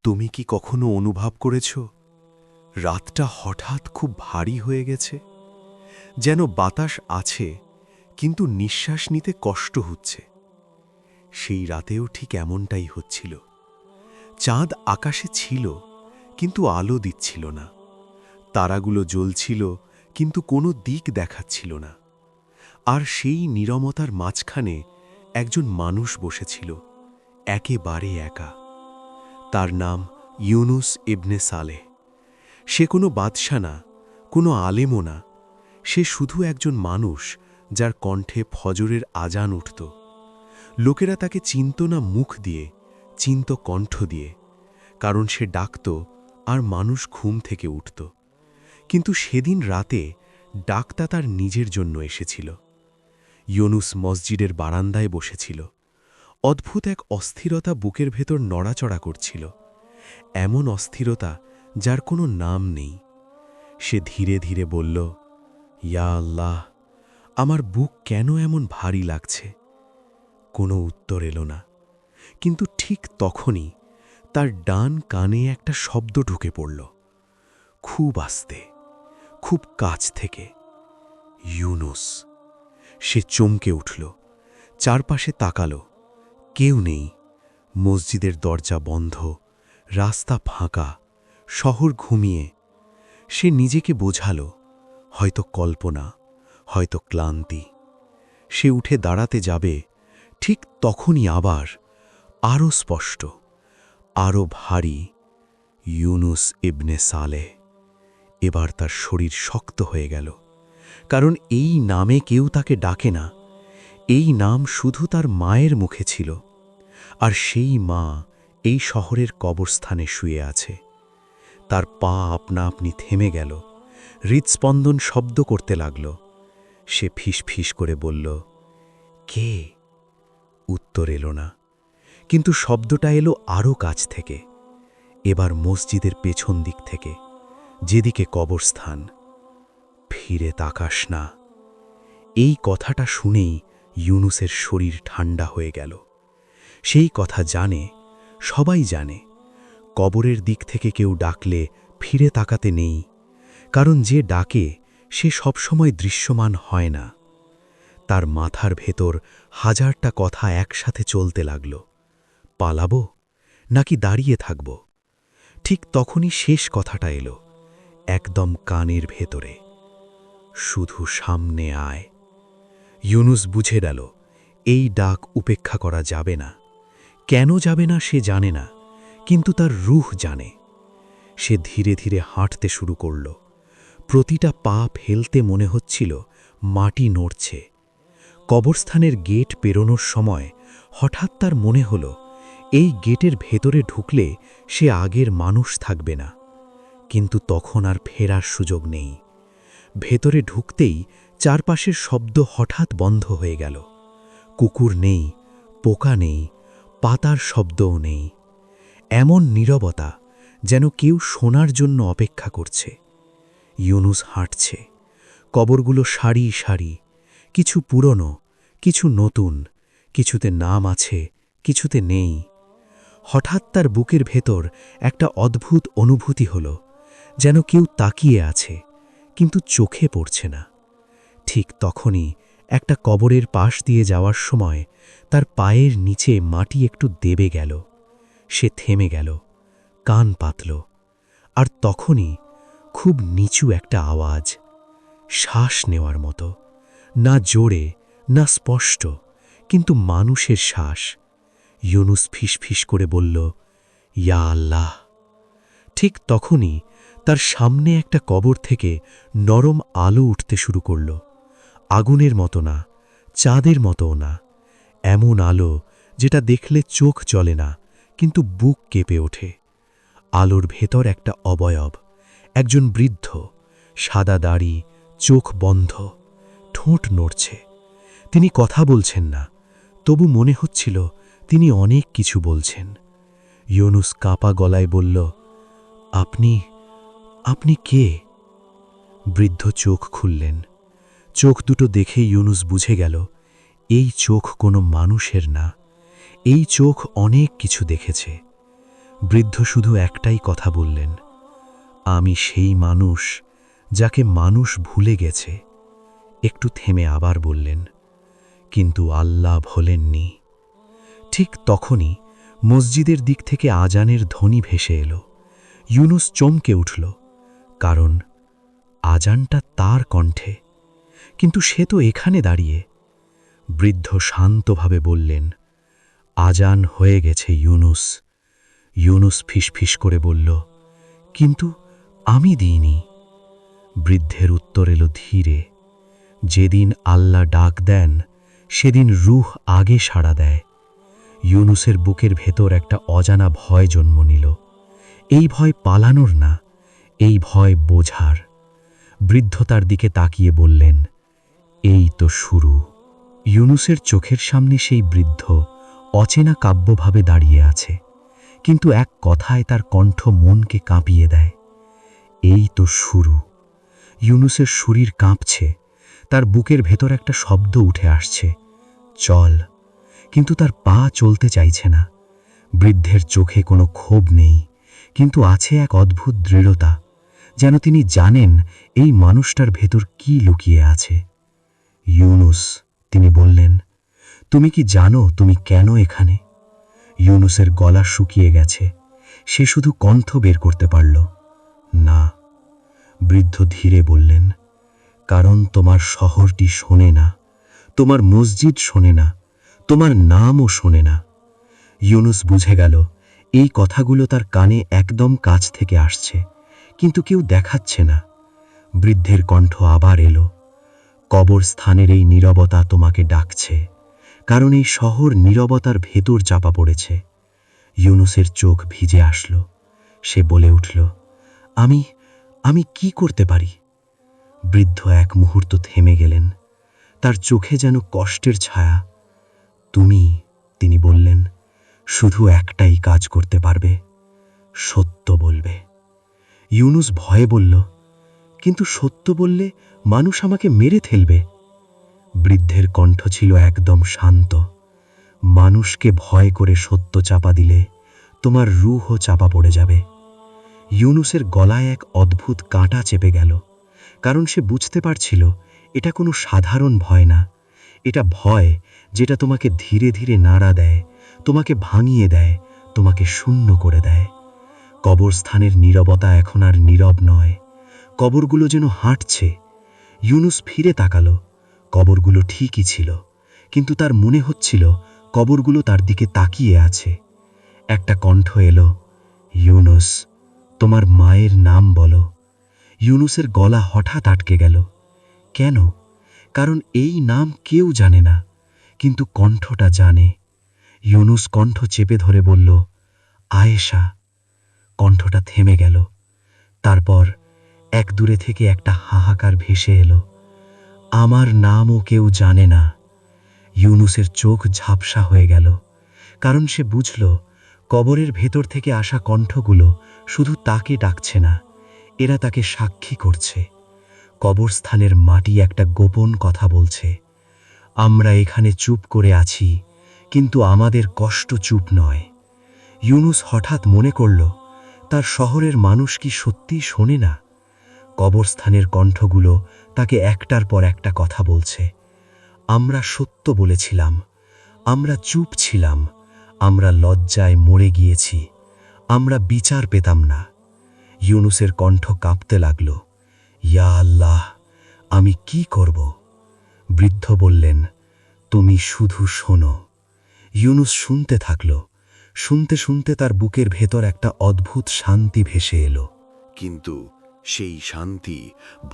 তুমি কি কখনো অনুভব করেছ রাতটা হঠাৎ খুব ভারী হয়ে গেছে, যেন বাতাস আছে কিন্তু নিঃশ্বাস নিতে কষ্ট হচ্ছে? সেই রাতেও ঠিক এমনটাই হচ্ছিল। চাঁদ আকাশে ছিল কিন্তু আলো দিচ্ছিল না, তারাগুলো জ্বলছিল কিন্তু কোনো দিক দেখাচ্ছিল না। আর সেই নীরবতার মাঝখানে একজন মানুষ বসেছিল, একেবারে একা। তার নাম ইউনুস ইবনে সালেহ। সে কোনো বাদশা না, কোনো আলেমও না, সে শুধু একজন মানুষ যার কণ্ঠে ফজরের আজান উঠত। লোকেরা তাকে চিনত না মুখ দিয়ে, চিনত কণ্ঠ দিয়ে, কারণ সে ডাকত আর মানুষ ঘুম থেকে উঠত। কিন্তু সেদিন রাতে ডাকটা তার নিজের জন্য এসেছিল। ইউনুস মসজিদের বারান্দায় বসেছিল। অদ্ভুত এক অস্থিরতা বুকের ভেতর নড়াচড়া করছিল, এমন অস্থিরতা যার কোনো নাম নেই। সে ধীরে ধীরে বলল, ইয়া আল্লাহ, আমার বুক কেন এমন ভারী লাগছে? কোনো উত্তর এলো না, কিন্তু ঠিক তখনই তার ডান কানে একটা শব্দ ঢুকে পড়ল, খুব আস্তে, খুব কাছ থেকে, ইউনুস। সে চমকে উঠল, চারপাশে তাকালো, কেউ নেই। মসজিদের দরজা বন্ধ, রাস্তা ফাঁকা, শহর ঘুমিয়ে। সে নিজেকে বোঝালো, হয়তো কল্পনা, হয়তো ক্লান্তি। সে উঠে দাঁড়াতে যাবে, ঠিক তখনই আবার আরও স্পষ্ট, আরও ভারী, ইউনুস ইবনে সালেহ। এবার তার শরীর শক্ত হয়ে গেল, কারণ এই নামে কেউ তাকে ডাকে না। এই নাম শুধু তার মায়ের মুখে ছিল, আর সেই মা এই শহরের কবরস্থানে শুয়ে আছে। তার পা আপনা আপনি থেমে গেল, হৃৎস্পন্দন শব্দ করতে লাগল। সে ফিস করে বলল, কে? উত্তর এলো না, কিন্তু শব্দটা এলো আরও কাছ থেকে, এবার মসজিদের পেছন দিক থেকে, যেদিকে কবরস্থান। ফিরে তাকাস না। এই কথাটা শুনেই ইউনুসের শরীর ঠান্ডা হয়ে গেল। সেই কথা জানে, সবাই জানে, কবরের দিক থেকে কেউ ডাকলে ফিরে তাকাতে নেই, কারণ যে ডাকে সে সবসময় দৃশ্যমান হয় না। তার মাথার ভেতর হাজারটা কথা একসাথে চলতে লাগল, পালাবো নাকি দাঁড়িয়ে থাকব? ঠিক তখনই শেষ কথাটা এলো, একদম কানের ভেতরে, শুধু সামনে আয়। ইউনুস বুঝে গেল, এই ডাক উপেক্ষা করা যাবে না। কেন যাবে না সে জানে না, কিন্তু তার রূহ জানে। সে ধীরে ধীরে হাঁটতে শুরু করল। প্রতিটা পা ফেলতে মনে হচ্ছিল মাটি নড়ছে। কবরস্থানের গেট পেরোনোর সময় হঠাৎ তার মনে হল, এই গেটের ভেতরে ঢুকলে সে আগের মানুষ থাকবে না। কিন্তু তখন আর ফেরার সুযোগ নেই। ভেতরে ঢুকতেই চারপাশের শব্দ হঠাৎ বন্ধ হয়ে গেল। কুকুর নেই, পোকা নেই, পাতার শব্দও নেই। এমন নীরবতা, যেন কেউ শোনার জন্য অপেক্ষা করছে। ইউনুস হাঁটছে, কবরগুলো সারি সারি, কিছু পুরনো, কিছু নতুন, কিছুতে নাম আছে, কিছুতে নেই। হঠাৎ তার বুকের ভেতর একটা অদ্ভুত অনুভূতি হল, যেন কেউ তাকিয়ে আছে কিন্তু চোখে পড়ছে না। ঠিক তখনই একটা কবরের পাশ দিয়ে যাওয়ার সময় তার পায়ের নিচে মাটি একটু দেবে গেল। সে থেমে গেল, কান পাতল, আর তখনই খুব নিচু একটা আওয়াজ, শ্বাস নেওয়ার মতো, না জোরে না স্পষ্ট, কিন্তু মানুষের শ্বাস। ইউনুস ফিস করে বলল, ইয়া আল্লাহ। ঠিক তখনই তার সামনে একটা কবর থেকে নরম আলো উঠতে শুরু করল। আগুনের মতো না, চাঁদের মতোও না, এমন আলো যেটা দেখলে চোখ জ্বলে না, কিন্তু বুক কেঁপে ওঠে। আলোর ভেতর একটা অবয়ব, একজন বৃদ্ধ, সাদা দাড়ি, চোখ বন্ধ, ঠোঁট নড়ছে। তিনি কথা বলছেন না, তবু মনে হচ্ছিল তিনি অনেক কিছু বলছেন। ইউনুস কাঁপা গলায় বলল, আপনি আপনি কে? বৃদ্ধ চোখ খুললেন। চোখ দুটো দেখে ইউনুস বুঝে গেল, এই চোখ কোনো মানুষের না, এই চোখ অনেক কিছু দেখেছে। বৃদ্ধ শুধু একটাই কথা বললেন, আমি সেই মানুষ যাকে মানুষ ভুলে গেছে। একটু থেমে আবার বললেন, কিন্তু আল্লাহ ভোলেননি। ঠিক তখনই মসজিদের দিক থেকে আজানের ধ্বনি ভেসে এলো। ইউনুস চমকে উঠল, কারণ আজানটা তার কণ্ঠে, কিন্তু সে তো এখানে দাঁড়িয়ে। বৃদ্ধ শান্তভাবে বললেন, আজান হয়ে গেছে ইউনুস। ইউনুস ফিসফিস করে বলল, কিন্তু আমি দিইনি। বৃদ্ধের উত্তর এলো ধীরে, যেদিন আল্লাহ ডাক দেন সেদিন রূহ আগে সাড়া দেয়। ইউনুসের বুকের ভেতর একটা অজানা ভয় জন্ম নিল। এই ভয় পালানোর না, এই ভয় বোঝার। বৃদ্ধ তার দিকে তাকিয়ে বললেন, এই তো শুরু। ইউনুসের চোখের সামনে সেই বৃদ্ধ অচেনা কাব্যভাবে দাঁড়িয়ে আছে, কিন্তু এক কথায় তার কণ্ঠ মনকে কাঁপিয়ে দেয়। এই তো শুরু। ইউনুসের শরীর কাঁপছে, তার বুকের ভেতর একটা শব্দ উঠে আসছে, চল। কিন্তু তার পা চলতে চাইছে না। বৃদ্ধের চোখে কোনো ক্ষোভ নেই, কিন্তু আছে এক অদ্ভুত দৃঢ়তা, যেন তিনি জানেন এই মানুষটার ভেতর কি লুকিয়ে আছে। ইউনুস, তিনি বললেন, তুমি কি জানো তুমি কেন এখানে? ইউনুসের গলা শুকিয়ে গেছে, সে শুধু কণ্ঠ বের করতে পারল, না। বৃদ্ধ ধীরে বললেন, কারণ তোমার শহরটি শোনে না, তোমার মসজিদ শোনে না, তোমার নামও শোনে না। ইউনুস বুঝে গেল এই কথাগুলো তার কানে একদম কাছ থেকে আসছে, কিন্তু কেউ দেখাচ্ছে না। বৃদ্ধের কণ্ঠ আবার এলো, কবরস্থানের এই নীরবতা তোমাকে ডাকছে, কারণ এই শহর নীরবতার ভেতর চাপা পড়েছে। ইউনুসের চোখ ভিজে আসলো, সে বলে উঠল, আমি আমি কি করতে পারি? বৃদ্ধ এক মুহূর্ত থেমে গেলেন, তার চোখে যেন কষ্টের ছায়া। তুমি, তিনি বললেন, শুধু একটাই কাজ করতে পারবে, সত্য বলবে। ইউনুস ভয়ে বলল, কিন্তু সত্য বললে মানুষ আমাকে মেরে ফেলবে। বৃদ্ধের কণ্ঠ ছিল একদম শান্ত, মানুষকে ভয় করে সত্য চাপা দিলে তোমার রূহও চাপা পড়ে যাবে। ইউনুসের গলায় এক অদ্ভুত কাঁটা চেপে গেল, কারণ সে বুঝতে পারছিল এটা কোনো সাধারণ ভয় না, এটা ভয় যেটা তোমাকে ধীরে ধীরে নাড়া দেয়, তোমাকে ভাঙিয়ে দেয়, তোমাকে শূন্য করে দেয়। কবরস্থানের নীরবতা এখন আর নীরব নয়, কবরগুলো যেন হাঁটছে। ইউনুস ফিরে তাকালো, কবরগুলো ঠিকই ছিল, কিন্তু তার মনে হচ্ছিল কবরগুলো তার দিকে তাকিয়ে আছে। একটা কণ্ঠ এলো, ইউনুস, তোমার মায়ের নাম বলো। ইউনুসের গলা হঠাৎ আটকে গেল। কেন? কারণ এই নাম কেউ জানে না, কিন্তু কণ্ঠটা জানে। ইউনুস কণ্ঠ চেপে ধরে বলল, আয়েশা। কণ্ঠটা থেমে গেল, তারপর এক দূরে থেকে একটা হাহাকার ভেসে এলো, আমার নামও কেউ জানে না। ইউনুসের চোখ ঝাপসা হয়ে গেল, কারণ সে বুঝল কবরের ভেতর থেকে আসা কণ্ঠগুলো শুধু তাকে ডাকছে না, এরা তাকে সাক্ষী করছে। কবরস্থানের মাটি একটা গোপন কথা বলছে, আমরা এখানে চুপ করে আছি, কিন্তু আমাদের কষ্ট চুপ নয়। ইউনুস হঠাৎ মনে করল, তার শহরের মানুষ কি সত্যিই শোনে না? কবরস্থানের কণ্ঠগুলো তাকে একটার পর একটা কথা বলছে, আমরা সত্য বলেছিলাম, আমরা চুপ ছিলাম, আমরা লজ্জায় মরে গিয়েছি, আমরা বিচার পেতাম না। ইউনুসের কণ্ঠ কাঁপতে লাগল, ইয়া আল্লাহ, আমি কি করব? বৃদ্ধ বললেন, তুমি শুধু শোনো। ইউনুস শুনতে থাকল, শুনতে শুনতে তার বুকের ভেতর একটা অদ্ভুত শান্তি ভেসে এলো। কিন্তু সেই শান্তি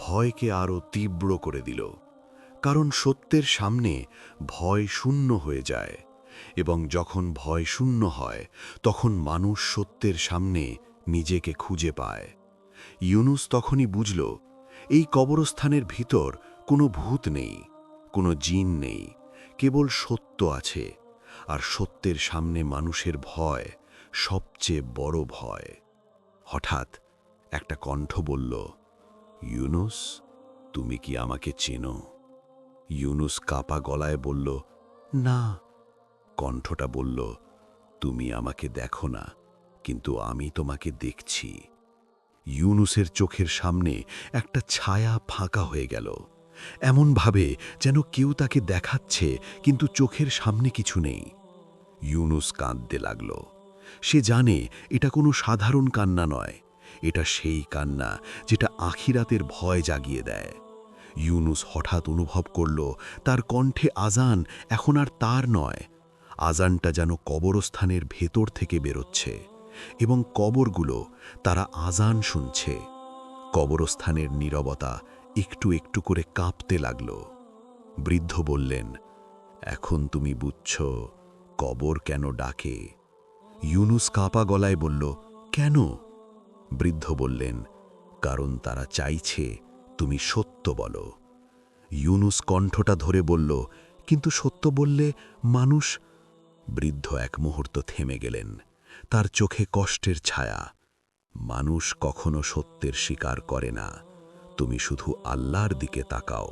ভয়কে আরও তীব্র করে দিল, কারণ সত্যের সামনে ভয় শূন্য হয়ে যায়, এবং যখন ভয় শূন্য হয় তখন মানুষ সত্যের সামনে নিজেকে খুঁজে পায়। ইউনুস তখনই বুঝল, এই কবরস্থানের ভিতর কোনো ভূত নেই, কোনো জিন নেই, কেবল সত্য আছে, আর সত্যের সামনে মানুষের ভয় সবচেয়ে বড় ভয়। হঠাৎ একটা কণ্ঠ বলল, ইউনুস, তুমি কি আমাকে চেনো? ইউনুস কাঁপা গলায় বলল, না। কণ্ঠটা বলল, তুমি আমাকে দেখো না, কিন্তু আমি তোমাকে দেখছি। ইউনুসের চোখের সামনে একটা ছায়া ফাঁকা হয়ে গেল, এমনভাবে যেন কেউ তাকে দেখাচ্ছে কিন্তু চোখের সামনে কিছু নেই। ইউনুস কাঁদতে লাগল। সে জানে এটা কোনো সাধারণ কান্না নয়, এটা সেই কান্না যেটা আখিরাতের ভয় জাগিয়ে দেয়। ইউনুস হঠাৎ অনুভব করল তার কণ্ঠে আজান এখন আর তার নয়। আজানটা যেন কবরস্থানের ভেতর থেকে বেরোচ্ছে, এবং কবরগুলো তারা আজান শুনছে। কবরস্থানের নীরবতা একটু একটু করে কাঁপতে লাগল। বৃদ্ধ বললেন, এখন তুমি বুঝছ কবর কেন ডাকে। ইউনুস কাঁপা গলায় বলল, কেন? বৃদ্ধ বললেন, কারণ তারা চাইছে তুমি সত্য বলো। ইউনুস কণ্ঠটা ধরে বলল, কিন্তু সত্য বললে মানুষ। বৃদ্ধ এক মুহূর্ত থেমে গেলেন, তার চোখে কষ্টের ছায়া। মানুষ কখনো সত্যের স্বীকার করে না, তুমি শুধু আল্লাহর দিকে তাকাও।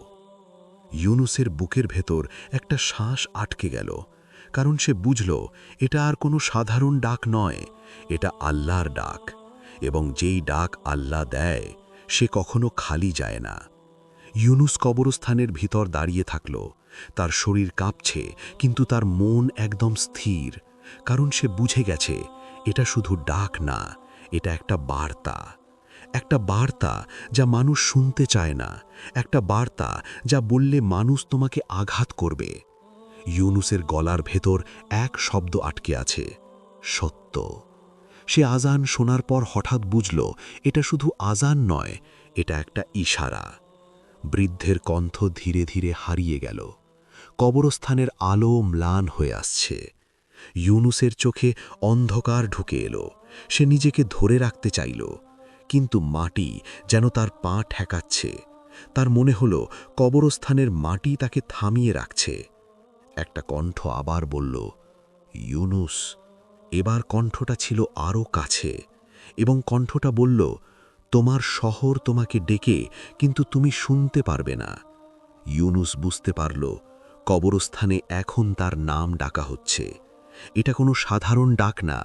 ইউনুসের বুকের ভেতর একটা শ্বাস আটকে গেল, কারণ সে বুঝল এটা আর কোনো সাধারণ ডাক নয়, এটা আল্লাহর ডাক, এবং যেই ডাক আল্লাহ দেয় সে কখনো খালি যায় না। ইউনুস কবরস্থানের ভিতর দাঁড়িয়ে থাকল, তার শরীর কাঁপছে কিন্তু তার মন একদম স্থির, কারণ সে বুঝে গেছে এটা শুধু ডাক না, এটা একটা বার্তা। একটা বার্তা যা মানুষ শুনতে চায় না, একটা বার্তা যা বললে মানুষ তোমাকে আঘাত করবে। ইউনুসের গলার ভেতর এক শব্দ আটকে আছে, সত্য। সে আজান শোনার পর হঠাৎ বুঝল এটা শুধু আজান নয়, এটা একটা ইশারা। বৃদ্ধের কণ্ঠ ধীরে ধীরে হারিয়ে গেল, কবরস্থানের আলো ম্লান হয়ে আসছে। ইউনুসের চোখে অন্ধকার ঢুকে এলো, সে নিজেকে ধরে রাখতে চাইল, কিন্তু মাটি যেন তার পা ঠেকাচ্ছে। তার মনে হলো কবরস্থানের মাটি তাকে থামিয়ে রাখছে। একটা কণ্ঠ আবার বলল, ইউনুস। এবার কণ্ঠটা ছিল আরও কাছে, এবং কণ্ঠটা বলল, তোমার শহর তোমাকে ডেকে, কিন্তু তুমি শুনতে পারবে না। ইউনুস বুঝতে পারল কবরস্থানে এখন তার নাম ডাকা হচ্ছে। এটা কোনো সাধারণ ডাক না,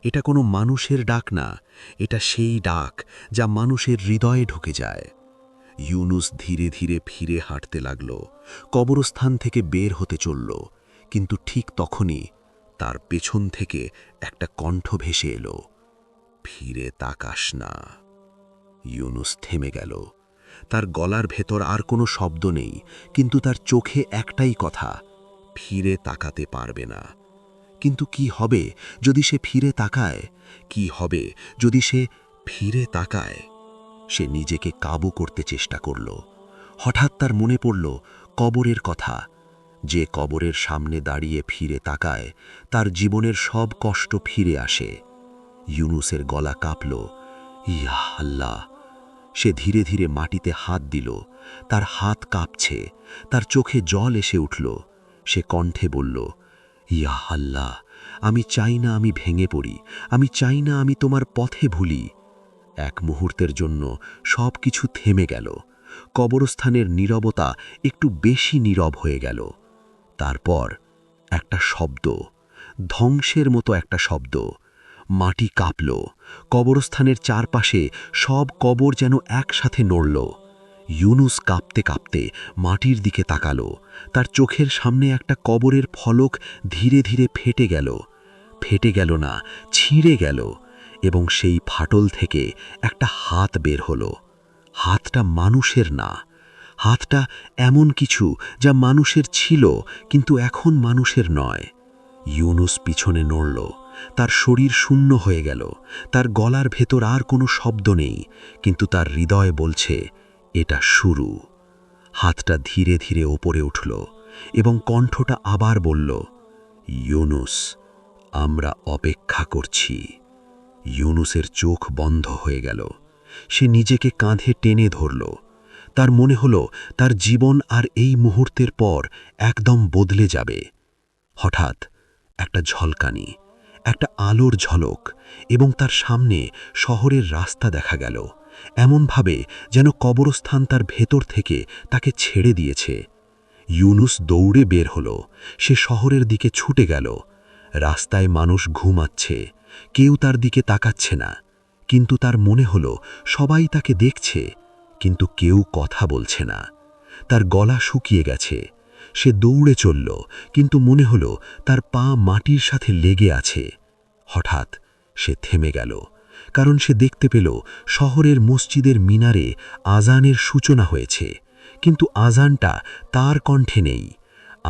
এটা কোনো মানুষের ডাক না, এটা সেই ডাক যা মানুষের হৃদয়ে ঢুকে যায়। ইউনুস ধীরে ধীরে ফিরে হাঁটতে লাগল, কবরস্থান থেকে বের হতে চলল, কিন্তু ঠিক তখনই তার পেছন থেকে একটা কণ্ঠ ভেসে এলো, ফিরে তাকাস না। ইউনুস থেমে গেল, তার গলার ভেতর আর কোনো শব্দ নেই, কিন্তু তার চোখে একটাই কথা, ফিরে তাকাতে পারবে না। কিন্তু কি হবে যদি সে ফিরে তাকায়? কি হবে যদি সে ফিরে তাকায়? সে নিজেকে কাবু করতে চেষ্টা করল। হঠাৎ তার মনে পড়ল কবরের কথা। যে কবরের সামনে দাঁড়িয়ে ফিরে তাকায় তার জীবনের সব কষ্ট ফিরে আসে। ইউনুসের গলা কাঁপল, ইয়া আল্লাহ। সে ধীরে ধীরে মাটিতে হাত দিল, তার হাত কাঁপছে, তার চোখে জল এসে উঠল। সে কণ্ঠে বলল, ইয়া আল্লাহ, আমি চাই না আমি ভেঙে পড়ি, আমি চাই না আমি তোমার পথে ভুলি। এক মুহূর্তের জন্য সব কিছু থেমে গেল, কবরস্থানের নীরবতা একটু বেশি নীরব হয়ে গেল। তারপর একটা শব্দ, ধ্বংসের মতো একটা শব্দ। মাটি কাঁপল, কবরস্থানের চারপাশে সব কবর যেন একসাথে নড়ল। ইউনুস কাঁপতে কাঁপতে মাটির দিকে তাকালো, তার চোখের সামনে একটা কবরের ফলক ধীরে ধীরে ফেটে গেল। ফেটে গেল না, ছিঁড়ে গেল, এবং সেই ফাটল থেকে একটা হাত বের হলো। হাতটা মানুষের না, হাতটা এমন কিছু যা মানুষের ছিল কিন্তু এখন মানুষের নয়। ইউনুস পিছনে নড়ল, তার শরীর শূন্য হয়ে গেল, তার গলার ভেতর আর কোনো শব্দ নেই, কিন্তু তার হৃদয় বলছে এটা শুরু। হাতটা ধীরে ধীরে ওপরে উঠল, এবং কণ্ঠটা আবার বলল, ইউনুস, আমরা অপেক্ষা করছি। ইউনুসের চোখ বন্ধ হয়ে গেল, সে নিজেকে কাঁধে টেনে ধরল। তার মনে হলো তার জীবন আর এই মুহূর্তের পর একদম বদলে যাবে। হঠাৎ একটা ঝলকানি, একটা আলোর ঝলক, এবং তার সামনে শহরের রাস্তা দেখা গেল, এমনভাবে যেন কবরস্থান তার ভেতর থেকে তাকে ছেড়ে দিয়েছে। ইউনুস দৌড়ে বের হলো, সে শহরের দিকে ছুটে গেল। রাস্তায় মানুষ ঘুমাচ্ছে, কেউ তার দিকে তাকাচ্ছে না, কিন্তু তার মনে হলো সবাই তাকে দেখছে, কিন্তু কেউ কথা বলছে না। তার গলা শুকিয়ে গেছে। সে দৌড়ে চলল, কিন্তু মনে হলো তার পা মাটির সাথে লেগে আছে। হঠাৎ সে থেমে গেল, কারণ সে দেখতে পেল শহরের মসজিদের মিনারে আজানের সূচনা হয়েছে, কিন্তু আজানটা তার কণ্ঠে নেই।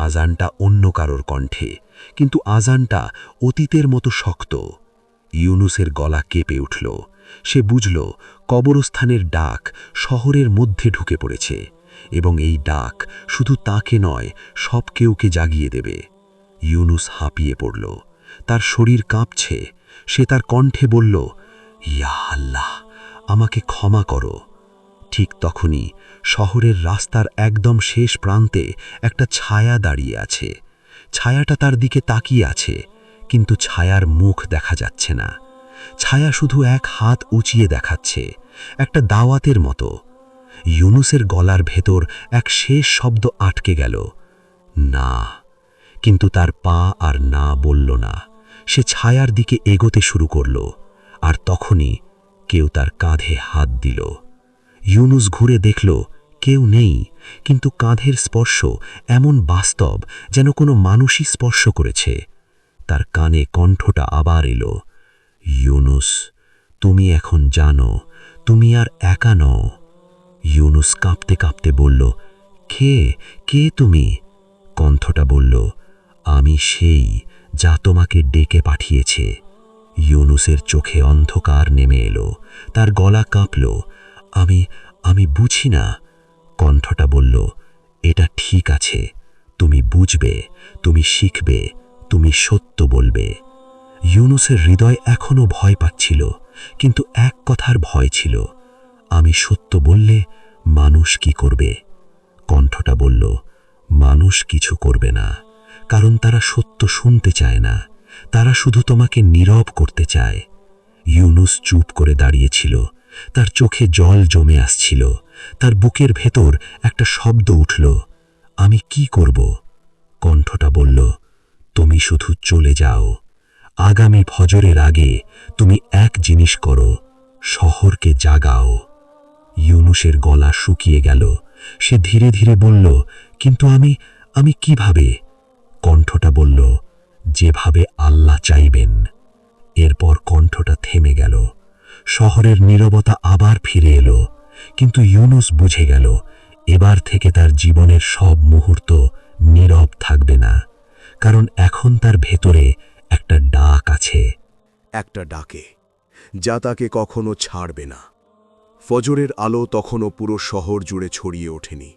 আজানটা অন্য কারোর কণ্ঠে, কিন্তু আজানটা অতীতের মতো শক্ত। ইউনুসের গলা কেঁপে উঠল। সে বুঝল কবরস্থানের ডাক শহরের মধ্যে ঢুকে পড়েছে, এবং এই ডাক শুধু তাকে নয়, সব কেউকে জাগিয়ে দেবে। ইউনুস হাঁপিয়ে পড়ল, তার শরীর কাঁপছে। সে তার কণ্ঠে বলল, ইয়া আল্লাহ, আমাকে ক্ষমা করো। ঠিক তখনই শহরের রাস্তার একদম শেষ প্রান্তে একটা ছায়া দাঁড়িয়ে আছে। ছায়াটা তার দিকে তাকিয়ে আছে, কিন্তু ছায়ার মুখ দেখা যাচ্ছে না। ছায়া শুধু এক হাত উঁচিয়ে দেখাচ্ছে, একটা দাওয়াতের মতো। ইউনুসের গলার ভেতর এক শেষ শব্দ আটকে গেল, না। কিন্তু তার পা আর না বলল না। সে ছায়ার দিকে এগোতে শুরু করল, আর তখনই কেউ তার কাঁধে হাত দিল। ইউনুস ঘুরে দেখল কেউ নেই, কিন্তু কাঁধের স্পর্শ এমন বাস্তব যেন কোনো মানুষই স্পর্শ করেছে। তার কানে কণ্ঠটা আবার এলো, ইউনুস, তুমি এখন জানো তুমি আর একা নও। ইউনুস কাঁপতে কাঁপতে বলল, কে কে তুমি? কণ্ঠটা বলল, আমি সেই যা তোমাকে ডেকে পাঠিয়েছে। ইউনুসের চোখে অন্ধকার নেমে এলো, তার গলা কাঁপল। আমি আমি বুঝি না। কণ্ঠটা বলল, এটা ঠিক আছে, তুমি বুঝবে, তুমি শিখবে, তুমি সত্য বলবে। ইউনুসের হৃদয় এখনো ভয় পাচ্ছিল, কিন্তু এক কথার ভয় ছিল, আমি সত্য বললে মানুষ কি করবে? কণ্ঠটা বলল, মানুষ কিছু করবে না, কারণ তারা সত্য শুনতে চায় না, তারা শুধু তোমাকে নীরব করতে চায়। ইউনুস চুপ করে দাঁড়িয়েছিল, তার চোখে জল জমে আসছিল, তার বুকের ভেতর একটা শব্দ উঠল, আমি কি করব? কণ্ঠটা বলল, তুমি শুধু চলে যাও। আগামী ফজরের আগে তুমি এক জিনিস করো, শহরকে জাগাও। ইউনুসের গলা শুকিয়ে গেল। সে ধীরে ধীরে বলল, কিন্তু আমি কিভাবে? কণ্ঠটা বলল, যেভাবে আল্লাহ চাইবেন। এরপর কণ্ঠটা থেমে গেল। শহরের নীরবতা আবার ফিরে এলো, কিন্তু ইউনুস বুঝে গেল এবার থেকে তার জীবনের সব মুহূর্ত নীরব থাকবে না, কারণ এখন তার ভেতরে একটা ডাক আছে। একটা ডাকে, যা তাকে কখনো ছাড়বে না। ফজরের আলো তখনও পুরো শহর জুড়ে ছড়িয়ে ওঠেনি,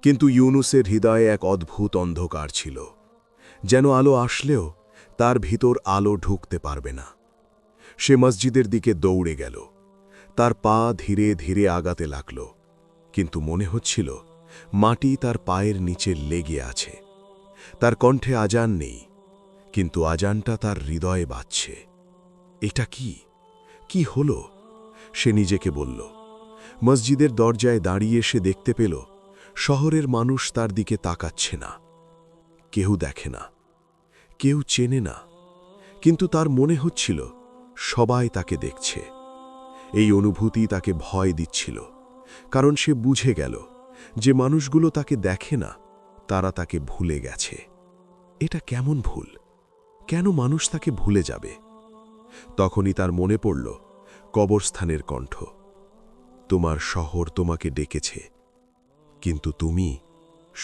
কিন্তু ইউনুসের হৃদয়ে এক অদ্ভুত অন্ধকার ছিল, যেন আলো আসলেও তার ভিতর আলো ঢুকতে পারবে না। সে মসজিদের দিকে দৌড়ে গেল, তার পা ধীরে ধীরে আগাতে লাগল, কিন্তু মনে হচ্ছিল মাটি তার পায়ের নিচে লেগে আছে। তার কণ্ঠে আজান নেই, কিন্তু আজানটা তার হৃদয়ে বাজছে। এটা কি হলো? সে নিজেকে বলল। মসজিদের দরজায় দাঁড়িয়ে সে দেখতে পেল শহরের মানুষ তার দিকে তাকাচ্ছে না। কেউ দেখে না, কেউ চেনে না, কিন্তু তার মনে হচ্ছিল সবাই তাকে দেখছে। এই অনুভূতি তাকে ভয় দিচ্ছিল, কারণ সে বুঝে গেল যে মানুষগুলো তাকে দেখে না, তারা তাকে ভুলে গেছে। এটা কেমন ভুল? কেন মানুষ তাকে ভুলে যাবে? তখনই তার মনে পড়ল কবরস্থানের কণ্ঠ, তোমার শহর তোমাকে ডেকেছে, কিন্তু তুমি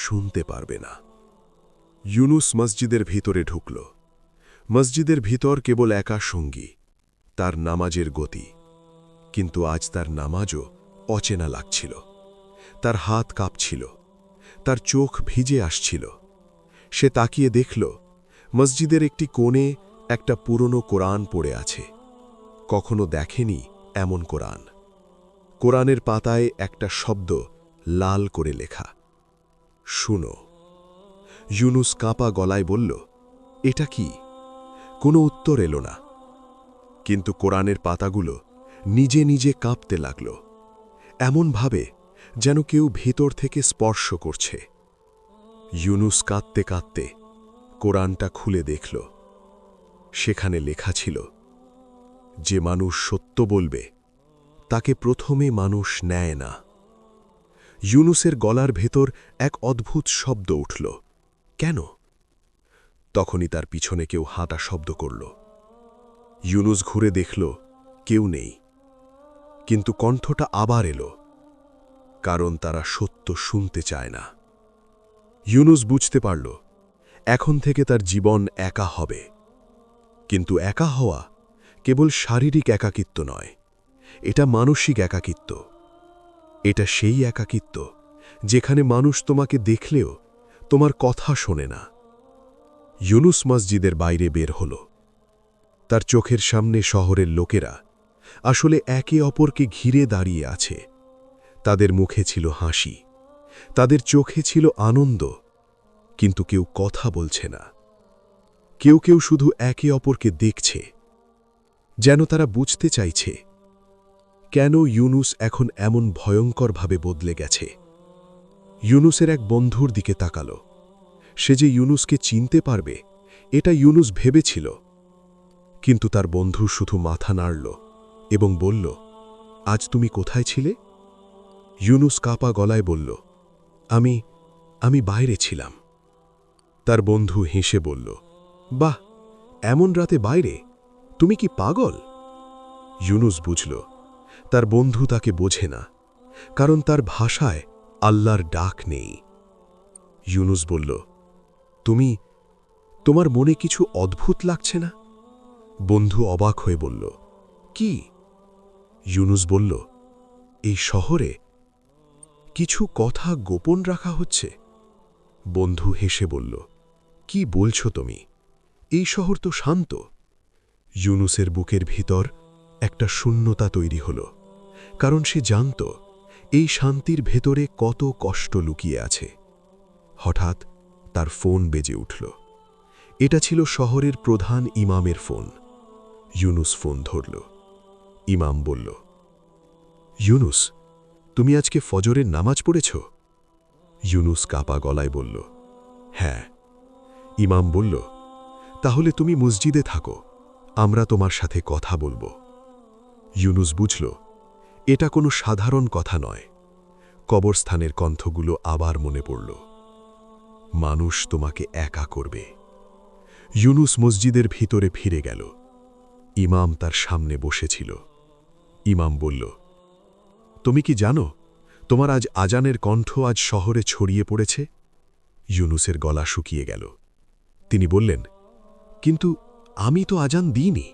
শুনতে পারবে না। ইউনুস মসজিদের ভিতরে ঢুকল। মসজিদের ভিতর কেবল একা সঙ্গী, তার নামাজের গতি। কিন্তু আজ তার নামাজও অচেনা লাগছিল। তার হাত কাঁপছিল, তার চোখ ভিজে আসছিল। সে তাকিয়ে দেখল মসজিদের একটি কোণে একটা পুরনো কোরআন পড়ে আছে। কখনো দেখেনি এমন কোরআন। কোরআনের পাতায় একটা শব্দ লাল করে লেখা, শুনো। ইউনুস কাঁপা গলায় বলল, এটা কি? কোনো উত্তর এলো না, কিন্তু কোরআনের পাতাগুলো নিজে নিজে কাঁপতে লাগল, এমনভাবে যেন কেউ ভেতর থেকে স্পর্শ করছে। ইউনুস কাঁদতে কাঁদতে কোরআনটা খুলে দেখল। সেখানে লেখা ছিল, যে মানুষ সত্য বলবে তাকে প্রথমে মানুষ নেয় না। ইউনুসের গলার ভেতর এক অদ্ভুত শব্দ উঠল। কেন? তখনই তার পিছনে কেউ হাঁটা শব্দ করল। ইউনুস ঘুরে দেখল কেউ নেই, কিন্তু কণ্ঠটা আবার এলো, কারণ তারা সত্য শুনতে চায় না। ইউনুস বুঝতে পারল এখন থেকে তার জীবন একা হবে। কিন্তু একা হওয়া কেবল শারীরিক একাকিত্ব নয়, এটা মানসিক একাকিত্ব। এটা সেই একাকিত্ব যেখানে মানুষ তোমাকে দেখলেও তোমার কথা শোনে না। ইউনুস মসজিদের বাইরে বের হল। তার চোখের সামনে শহরের লোকেরা আসলে একে অপরকে ঘিরে দাঁড়িয়ে আছে। তাদের মুখে ছিল হাসি, তাদের চোখে ছিল আনন্দ, কিন্তু কেউ কথা বলছে না। কেউ কেউ শুধু একে অপরকে দেখছে, যেন তারা বুঝতে চাইছে কেন ইউনুস এখন এমন ভয়ঙ্করভাবে বদলে গেছে। ইউনুসের এক বন্ধুর দিকে তাকাল। সে যে ইউনুসকে চিনতে পারবে এটা ইউনুস ভেবেছিল, কিন্তু তার বন্ধু শুধু মাথা নাড়ল এবং বলল, আজ তুমি কোথায় ছিলে? ইউনুস কাঁপা গলায় বলল, আমি বাইরে ছিলাম। তার বন্ধু হেসে বলল, বাহ, এমন রাতে বাইরে? তুমি কি পাগল? ইউনুস বুঝল তার বন্ধু তাকে বোঝে না, কারণ তার ভাষায় আল্লাহর ডাক নেই। ইউনুস বলল, তোমার মনে কিছু অদ্ভুত লাগছে না? বন্ধু অবাক হয়ে বলল, কি? ইউনুস বলল, এই শহরে কিছু কথা গোপন রাখা হচ্ছে। বন্ধু হেসে বলল, কি বলছো তুমি? এই শহর তো শান্ত। ইউনুসের বুকের ভিতর একটা শূন্যতা তৈরি হল, কারণ সে জানত এই শান্তির ভেতরে কত কষ্ট লুকিয়ে আছে। হঠাৎ তার ফোন বেজে উঠল। এটা ছিল শহরের প্রধান ইমামের ফোন। ইউনুস ফোন ধরল। ইমাম বলল, ইউনুস, তুমি আজকে ফজরের নামাজ পড়েছ? ইউনুস কাঁপা গলায় বলল, হ্যাঁ। ইমাম বলল, তাহলে তুমি মসজিদে থাকো, আমরা তোমার সাথে কথা বলবো। ইউনুস বুঝল এটা কোনো সাধারণ কথা নয়। কবরস্থানের কণ্ঠগুলো আবার মনে পড়ল, মানুষ তোমাকে একা করবে। ইউনুস মসজিদের ভিতরে ফিরে গেল। ইমাম তার সামনে বসেছিল। ইমাম বলল, তুমি কি জানো তোমার আজ আজানের কণ্ঠ আজ শহরে ছড়িয়ে পড়েছে? ইউনুসের গলা শুকিয়ে গেল। তিনি বললেন, কিন্তু আমি তো আজান দিইনি।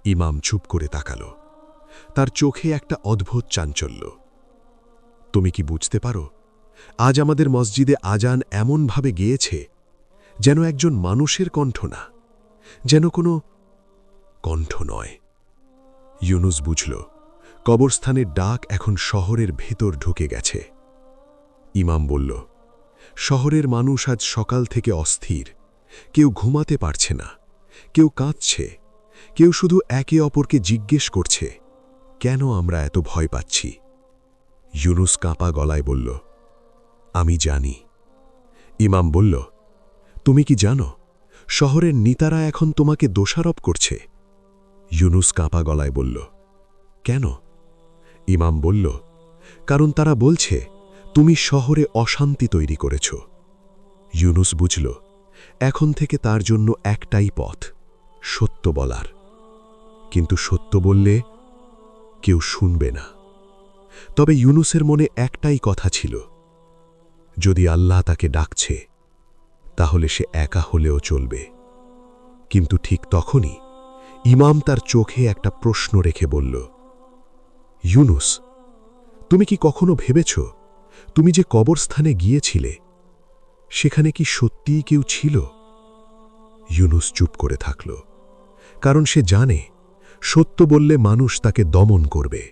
ইমাম চুপ করে তাকাল। তার চোখে একটা অদ্ভুত চাঞ্চল্য। তুমি কি বুঝতে পারো আজ আমাদের মসজিদে আজান এমনভাবে গেয়েছে যেন একজন মানুষের কণ্ঠ না, যেন কোনো কণ্ঠ নয়। ইউনুস বুঝল কবরস্থানের ডাক এখন শহরের ভেতর ঢুকে গেছে। ইমাম বলল, শহরের মানুষ আজ সকাল থেকে অস্থির। কেউ ঘুমাতে পারছে না, কেউ কাঁদছে, কেউ শুধু একে অপরকে জিজ্ঞেস করছে, কেন আমরা এত ভয় পাচ্ছি? ইউনুস কাঁপা গলায় বলল, আমি জানি। ইমাম বলল, তুমি কি জানো শহরের নেতারা এখন তোমাকে দোষারোপ করছে? ইউনুস কাঁপা গলায় বলল, কেন? ইমাম বলল, কারণ তারা বলছে তুমি শহরে অশান্তি তৈরি করেছ। ইউনুস বুঝল এখন থেকে তার জন্য একটাই পথ, সত্য বলার। কিন্তু সত্য বললে কেউ শুনবে না। তবে ইউনুসের মনে একটাই কথা ছিল, যদি আল্লাহ তাকে ডাকছে তাহলে সে একা হলেও চলবে। কিন্তু ঠিক তখনই ইমাম তার চোখে একটা প্রশ্ন রেখে বলল, ইউনুস, তুমি কি কখনো ভেবেছ তুমি যে কবরস্থানে গিয়েছিলে সেখানে কি সত্যিই কেউ ছিল? ইউনুস চুপ করে থাকল, কারণ সে জানে সত্য বললে মানুষ তাকে দমন করবে।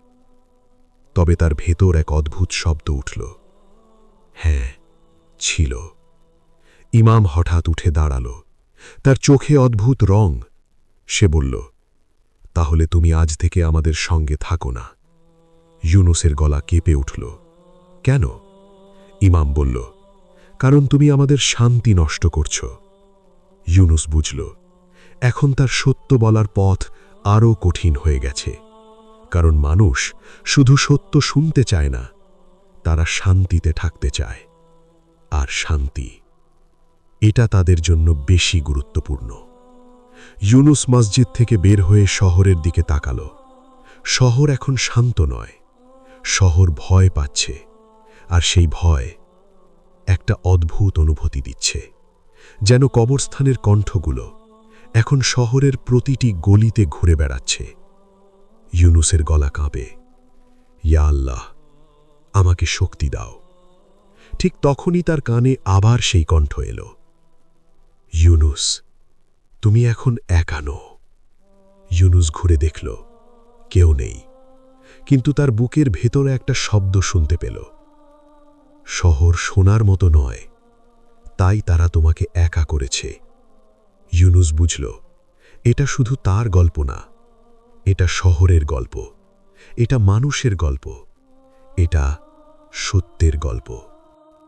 তবে তার ভেতর এক অদ্ভুত শব্দ উঠল, হ্যাঁ, ছিল। ইমাম হঠাৎ উঠে দাঁড়াল। তার চোখে অদ্ভুত রং। সে বলল, তাহলে তুমি আজ থেকে আমাদের সঙ্গে থাকো না। ইউনুসের গলা কেঁপে উঠল। কেন? ইমাম বলল, কারণ তুমি আমাদের শান্তি নষ্ট করছ। ইউনুস বুঝল এখন তার সত্য বলার পথ আরও কঠিন হয়ে গেছে, কারণ মানুষ শুধু সত্য শুনতে চায় না, তারা শান্তিতে থাকতে চায়। আর শান্তি, এটা তাদের জন্য বেশি গুরুত্বপূর্ণ। ইউনুস মসজিদ থেকে বের হয়ে শহরের দিকে তাকালো। শহর এখন শান্ত নয়, শহর ভয় পাচ্ছে, আর সেই ভয় একটা অদ্ভুত অনুভূতি দিচ্ছে, যেন কবরস্থানের কণ্ঠগুলো এখন শহরের প্রতিটি গলিতে ঘুরে বেড়াচ্ছে। ইউনুসের গলা কাঁপে, ইয়া আল্লাহ, আমাকে শক্তি দাও। ঠিক তখনই তার কানে আবার সেই কণ্ঠ এলো, ইউনুস, তুমি এখন একা নও। ইউনুস ঘুরে দেখল, কেউ নেই, কিন্তু তার বুকের ভেতরে একটা শব্দ শুনতে পেল, শহর সোনার মতো নয়, তাই তারা তোমাকে একা করেছে। ইউনুস বুঝল, এটা শুধু তার গল্প না, এটা শহরের গল্প, এটা মানুষের গল্প, এটা সত্যের গল্প।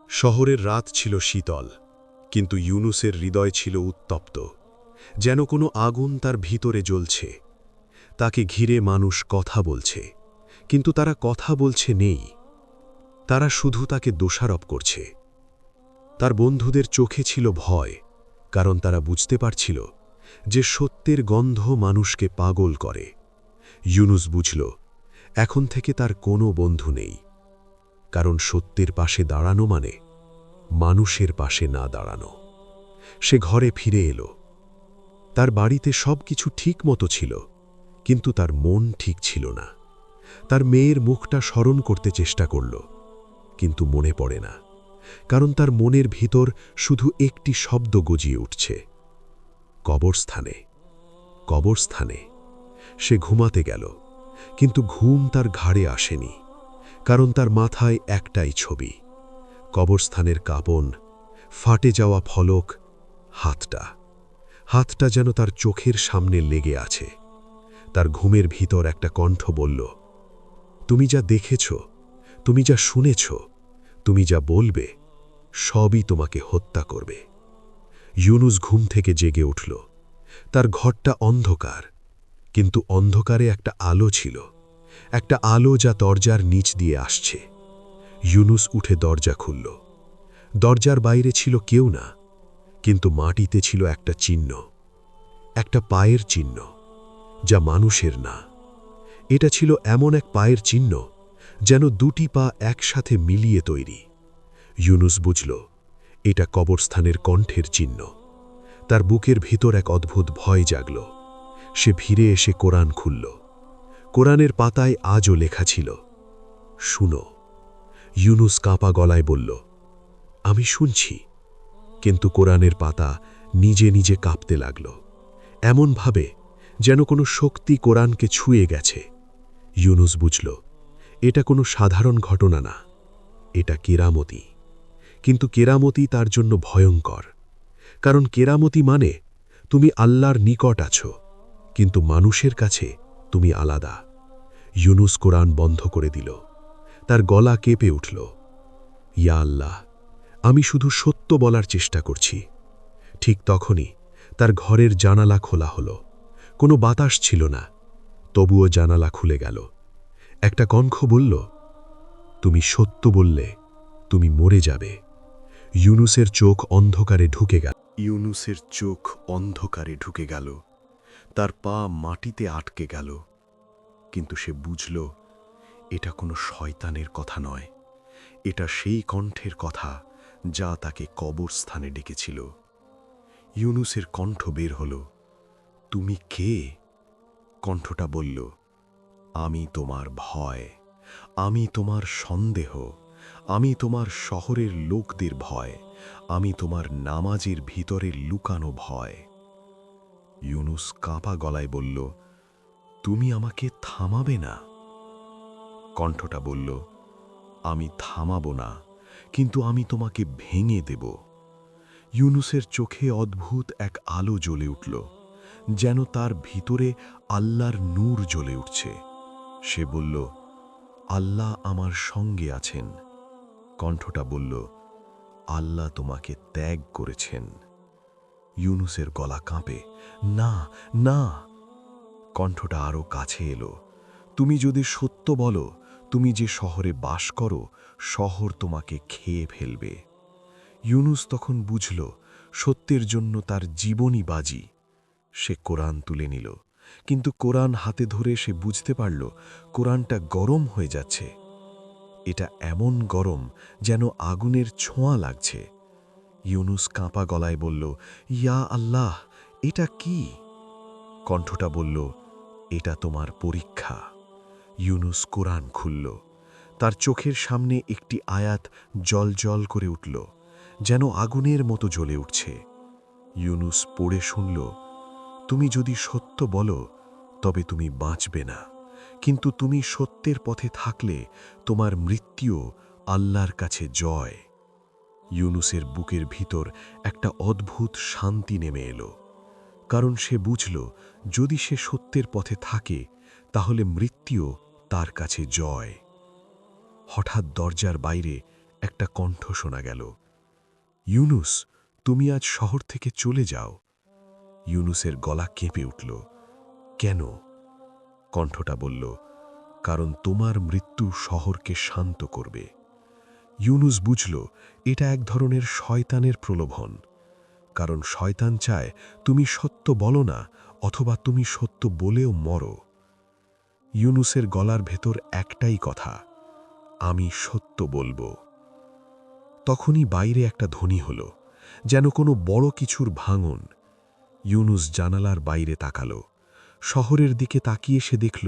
শহরের রাত ছিল শীতল, কিন্তু ইউনুসের হৃদয় ছিল উত্তপ্ত, যেন কোনো আগুন তার ভিতরে জ্বলছে। তাকে ঘিরে মানুষ কথা বলছে, কিন্তু তারা কথা বলছে নেই, তারা শুধু তাকে দোষারোপ করছে। তার বন্ধুদের চোখে ছিল ভয়, কারণ তারা বুঝতে পারছিল যে সত্যের গন্ধ মানুষকে পাগল করে। ইউনুস বুঝল, এখন থেকে তার কোনো বন্ধু নেই, কারণ সত্যের পাশে দাঁড়ানো মানে মানুষের পাশে না দাঁড়ানো। সে ঘরে ফিরে এলো। তার বাড়িতে সব কিছু ঠিক মতো ছিল, কিন্তু তার মন ঠিক ছিল না। তার মেয়ের মুখটা স্মরণ করতে চেষ্টা করল, কিন্তু মনে পড়ে না, কারণ তার মনের ভিতর শুধু একটি শব্দ গজিয়ে উঠছে, কবরস্থানে, কবরস্থানে। সে ঘুমাতে গেল, কিন্তু ঘুম তার ঘাড়ে আসেনি, কারণ তার মাথায় একটাই ছবি, কবরস্থানের কাপন, ফাটে যাওয়া ফলক, হাতটা যেন তার চোখের সামনে লেগে আছে। তার ঘুমের ভিতর একটা কণ্ঠ বলল, তুমি যা দেখেছ, তুমি যা শুনেছ, তুমি যা বলবে, সবই তোমাকে হত্যা করবে। ইউনুস ঘুম থেকে জেগে উঠল। তার ঘরটা অন্ধকার, কিন্তু অন্ধকারে একটা আলো ছিল, একটা আলো যা দরজার নিচ দিয়ে আসছে। ইউনুস উঠে দরজা খুলল। দরজার বাইরে ছিল কেউ না, কিন্তু মাটিতে ছিল একটা চিহ্ন, একটা পায়ের চিহ্ন, যা মানুষের না। এটা ছিল এমন এক পায়ের চিহ্ন যেন দুটি পা একসাথে মিলিয়ে তৈরি। ইউনুস বুঝল, এটা কবরস্থানের কণ্ঠের চিহ্ন। তার বুকের ভিতর এক অদ্ভুত ভয় জাগল। সে ফিরে এসে কোরআন খুলল। কোরআনের পাতায় আজও লেখা ছিল, শুনো। ইউনুস কাঁপা গলায় বলল, আমি শুনছি। কিন্তু কোরআনের পাতা নিজে নিজে কাঁপতে লাগল, এমনভাবে যেন কোনো শক্তি কোরআনকে ছুঁয়ে গেছে। ইউনুস বুঝল, এটা কোনো সাধারণ ঘটনা না, এটা কেরামতি। কিন্তু কেরামতি তার জন্য ভয়ঙ্কর, কারণ কেরামতি মানে তুমি আল্লাহর নিকট আছো, কিন্তু মানুষের কাছে তুমি আলাদা। ইউনুস কোরআন বন্ধ করে দিল। তার গলা কেঁপে উঠল, ইয়া আল্লাহ, আমি শুধু সত্য বলার চেষ্টা করছি। ঠিক তখনই তার ঘরের জানালা খোলা হলো। কোনো বাতাস ছিল না, তবুও জানালা খুলে গেল। একটা কণ্ঠ বলল, তুমি সত্য বললে তুমি মরে যাবে। ইউনুসের চোখ অন্ধকারে ঢুকে গেল। ইউনুসের চোখ অন্ধকারে ঢুকে গেল, তার পা মাটিতে আটকে গেল। কিন্তু সে বুঝল, এটা কোনো শয়তানের কথা নয়, এটা সেই কণ্ঠের কথা যা তাকে কবরস্থানে ডেকেছিল। ইউনুসের কণ্ঠ বের হল, তুমি কে? কণ্ঠটা বলল, আমি তোমার ভয়, আমি তোমার সন্দেহ, আমি তোমার শহরের লোকদের ভয়, আমি তোমার নামাজের ভিতরের লুকানো ভয়। ইউনুস কাঁপা গলায় বলল, তুমি আমাকে থামাবে না? কণ্ঠটা বলল, আমি থামাব না, কিন্তু আমি তোমাকে ভেঙে দেব। ইউনুসের চোখে অদ্ভুত এক আলো জ্বলে উঠল, যেন তার ভিতরে আল্লাহর নূর জ্বলে উঠছে। সে বলল, আল্লাহ আমার সঙ্গে আছেন। কণ্ঠটা বলল, আল্লাহ তোমাকে ত্যাগ করেছেন। ইউনুসের গলা কাঁপে, না, না। কণ্ঠটা আরও কাছে এলো। তুমি যদি সত্য বলো, তুমি যে শহরে বাস করো, শহর তোমাকে খেয়ে ফেলবে। ইউনুস তখন বুঝল সত্যের জন্য তার জীবনই বাজি। সে কোরআন তুলে নিল, কিন্তু কোরআন হাতে ধরে সে বুঝতে পারল কোরআনটা গরম হয়ে যাচ্ছে। এটা এমন গরম যেন আগুনের ছোঁয়া লাগছে। ইউনুস কাঁপা গলায় বলল, ইয়া আল্লাহ, এটা কি? কণ্ঠটা বলল, এটা তোমার পরীক্ষা। ইউনুস কোরআন খুলল। তার চোখের সামনে একটি আয়াত জ্বলজ্বল করে উঠল, যেন আগুনের মতো জ্বলে উঠছে। ইউনুস পড়ে শুনল, তুমি যদি সত্য বলো তবে তুমি বাঁচবে না, কিন্তু তুমি সত্যের পথে থাকলে তোমার মৃত্যু আল্লাহর কাছে জয়। ইউনুসের বুকের ভিতর একটা অদ্ভুত শান্তি নেমে এলো, কারণ সে বুঝল যদি সে সত্যের পথে থাকে তাহলে মৃত্যু তার কাছে জয়। হঠাৎ দরজার বাইরে একটা কণ্ঠ শোনা গেল, ইউনুস, তুমি আজ শহর থেকে চলে যাও। ইউনুসের গলা কেঁপে উঠল। কেন? কণ্ঠটা বলল, কারণ তোমার মৃত্যু শহরকে শান্ত করবে। ইউনুস বুঝল এটা এক ধরনের শয়তানের প্রলোভন, কারণ শয়তান চায় তুমি সত্য বলো না, অথবা তুমি সত্য বলেও মরো। ইউনুসের গলার ভেতর একটাই কথা, আমি সত্য বলবো। তখনই বাইরে একটা ধ্বনি হল, যেন কোনো বড় কিছুর ভাঙন। ইউনুস জানালার বাইরে তাকালো। শহরের দিকে তাকিয়ে সে দেখল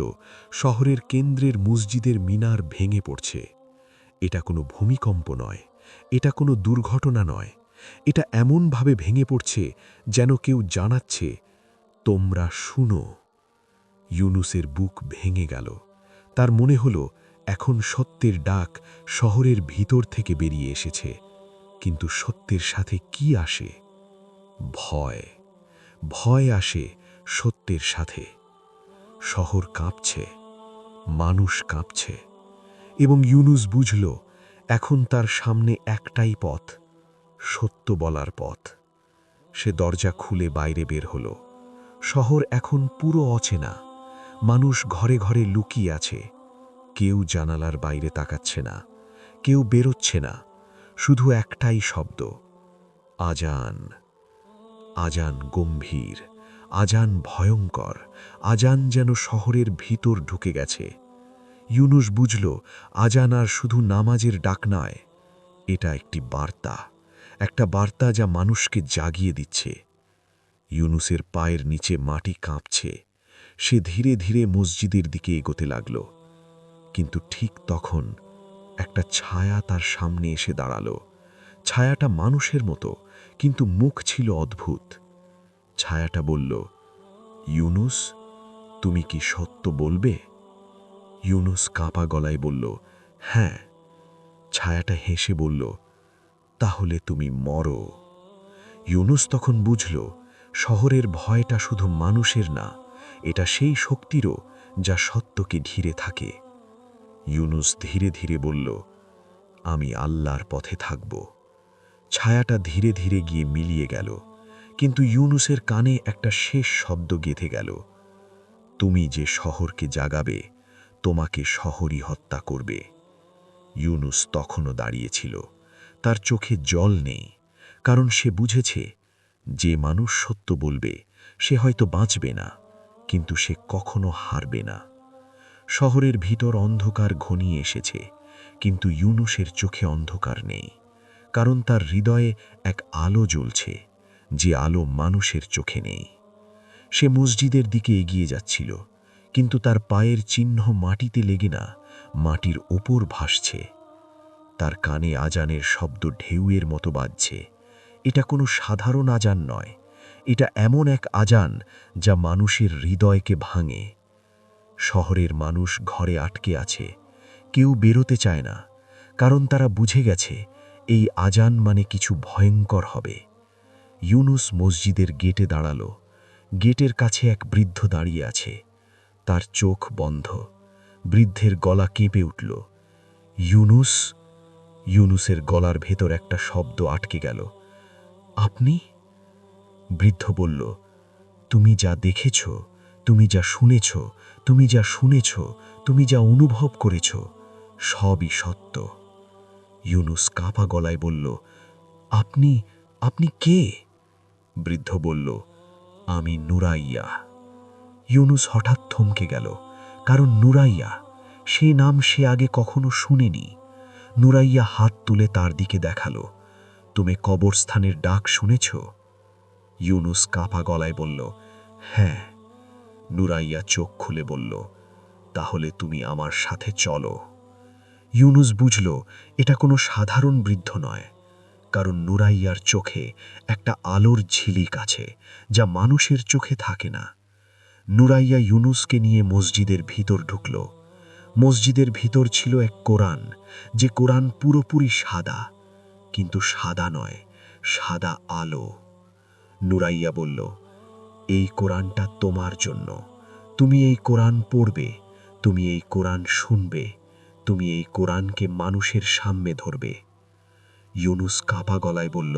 শহরের কেন্দ্রের মসজিদের মিনার ভেঙে পড়ছে। এটা কোনো ভূমিকম্প নয়, এটা কোনো দুর্ঘটনা নয়, এটা এমনভাবে ভেঙে পড়ছে যেন কেউ জানাচ্ছে, তোমরা শুনো। ইউনুসের বুক ভেঙে গেল। তার মনে হল এখন সত্যের ডাক শহরের ভিতর থেকে বেরিয়ে এসেছে। কিন্তু সত্যের সাথে কি আসে? ভয়। ভয় আসে সত্যের সাথে। শহর কাঁপছে, মানুষ কাঁপছে, এবং ইউনুস বুঝল এখন তার সামনে একটাই পথ, সত্য বলার পথ। সে দরজা খুলে বাইরে বের হল। শহর এখন পুরো অচেনা। মানুষ ঘরে ঘরে লুকিয়ে আছে। কেউ জানালার বাইরে তাকাচ্ছে না, কেউ বেরোচ্ছে না। শুধু একটাই শব্দ, আজান। আজান গম্ভীর, আজান ভয়ঙ্কর, আজান যেন শহরের ভিতর ঢুকে গেছে। ইউনুস বুঝল আজান আর শুধু নামাজের ডাক নয়, এটা একটি বার্তা, একটা বার্তা যা মানুষকে জাগিয়ে দিচ্ছে। ইউনুসের পায়ের নিচে মাটি কাঁপছে। সে ধীরে ধীরে মসজিদের দিকে এগোতে লাগল। কিন্তু ঠিক তখন একটা ছায়া তার সামনে এসে দাঁড়ালো। ছায়াটা মানুষের মতো, কিন্তু মুখ ছিল অদ্ভুত। ছায়াটা বলল, ইউনুস, তুমি কি সত্য বলবে? ইউনুস কাঁপা গলায় বলল, হ্যাঁ। ছায়াটা হেসে বলল, তাহলে তুমি মরো। ইউনুস তখন বুঝল শহরের ভয়টা শুধু মানুষের না, এটা সেই শক্তিরও যা সত্যকে ঘিরে থাকে। ইউনুস ধীরে ধীরে বলল, আমি আল্লাহর পথে থাকব। ছায়াটা ধীরে ধীরে গিয়ে মিলিয়ে গেল, কিন্তু ইউনুসের কানে একটা শেষ শব্দ গেঁথে গেল, তুমি যে শহরকে জাগাবে, তোমাকে শহরই হত্যা করবে। ইউনুস তখনও দাঁড়িয়েছিল। তার চোখে জল নেই, কারণ সে বুঝেছে যে মানুষ সত্য বলবে সে হয়তো বাঁচবে না, কিন্তু সে কখনো হারবে না। শহরের ভিতর অন্ধকার ঘনিয়ে এসেছে, কিন্তু ইউনুসের চোখে অন্ধকার নেই, কারণ তার হৃদয়ে এক আলো জ্বলছে, যে আলো মানুষের চোখে নেই। সে মসজিদের দিকে এগিয়ে যাচ্ছিল, কিন্তু তার পায়ের চিহ্ন মাটিতে লেগে না, মাটির ওপর ভাসছে। তার কানে আজানের শব্দ ঢেউয়ের মতো বাজছে। এটা কোনো সাধারণ আজান নয়, এটা এমন এক আজান যা মানুষের হৃদয়কে ভাঙে। শহরের মানুষ ঘরে আটকে আছে, কেউ বেরোতে চায় না, কারণ তারা বুঝে গেছে এই আজান মানে কিছু ভয়ঙ্কর হবে। ইউনুস মসজিদের গেটে দাঁড়ালো। গেটের কাছে এক বৃদ্ধ দাঁড়িয়ে আছে, তার চোখ বন্ধ। বৃদ্ধের গলা কেঁপে উঠল, ইউনুস। ইউনুসের গলার ভেতর একটা শব্দ আটকে গেল, আপনি? বৃদ্ধ বলল, তুমি যা দেখেছ তুমি যা শুনেছ, তুমি যা শুনেছ, তুমি যা অনুভব করেছ, সবই সত্য। ইউনুস কাঁপা গলায় বলল, আপনি আপনি কে? বৃদ্ধ বলল, আমি নুরাইয়া। ইউনুস হঠাৎ থমকে গেল, কারণ নুরাইয়া, সে নাম সে আগে কখনো শুনেনি। নুরাইয়া হাত তুলে তার দিকে দেখালো, তুমি কবরস্থানের ডাক শুনেছ? ইউনুস কাঁপা গলায় বলল, হ্যাঁ। নুরাইয়া চোখ খুলে বলল, তাহলে তুমি আমার সাথে চলো। ইউনুস বুঝল এটা কোনো সাধারণ বৃদ্ধ নয়, কারণ নুরাইয়ার চোখে একটা আলোর ঝিলিক আছে যা মানুষের চোখে থাকে না। নুরাইয়া ইউনুসকে নিয়ে মসজিদের ভিতর ঢুকল। মসজিদের ভিতর ছিল এক কোরআন, যে কোরআন পুরোপুরি সাদা, কিন্তু সাদা নয়, সাদা আলো। নুরাইয়া বলল, এই কোরআনটা তোমার জন্য। তুমি এই কোরআন পড়বে, তুমি এই কোরআন শুনবে, তুমি এই কোরআনকে মানুষের সামনে ধরবে। ইউনুস কাঁপা গলায় বলল,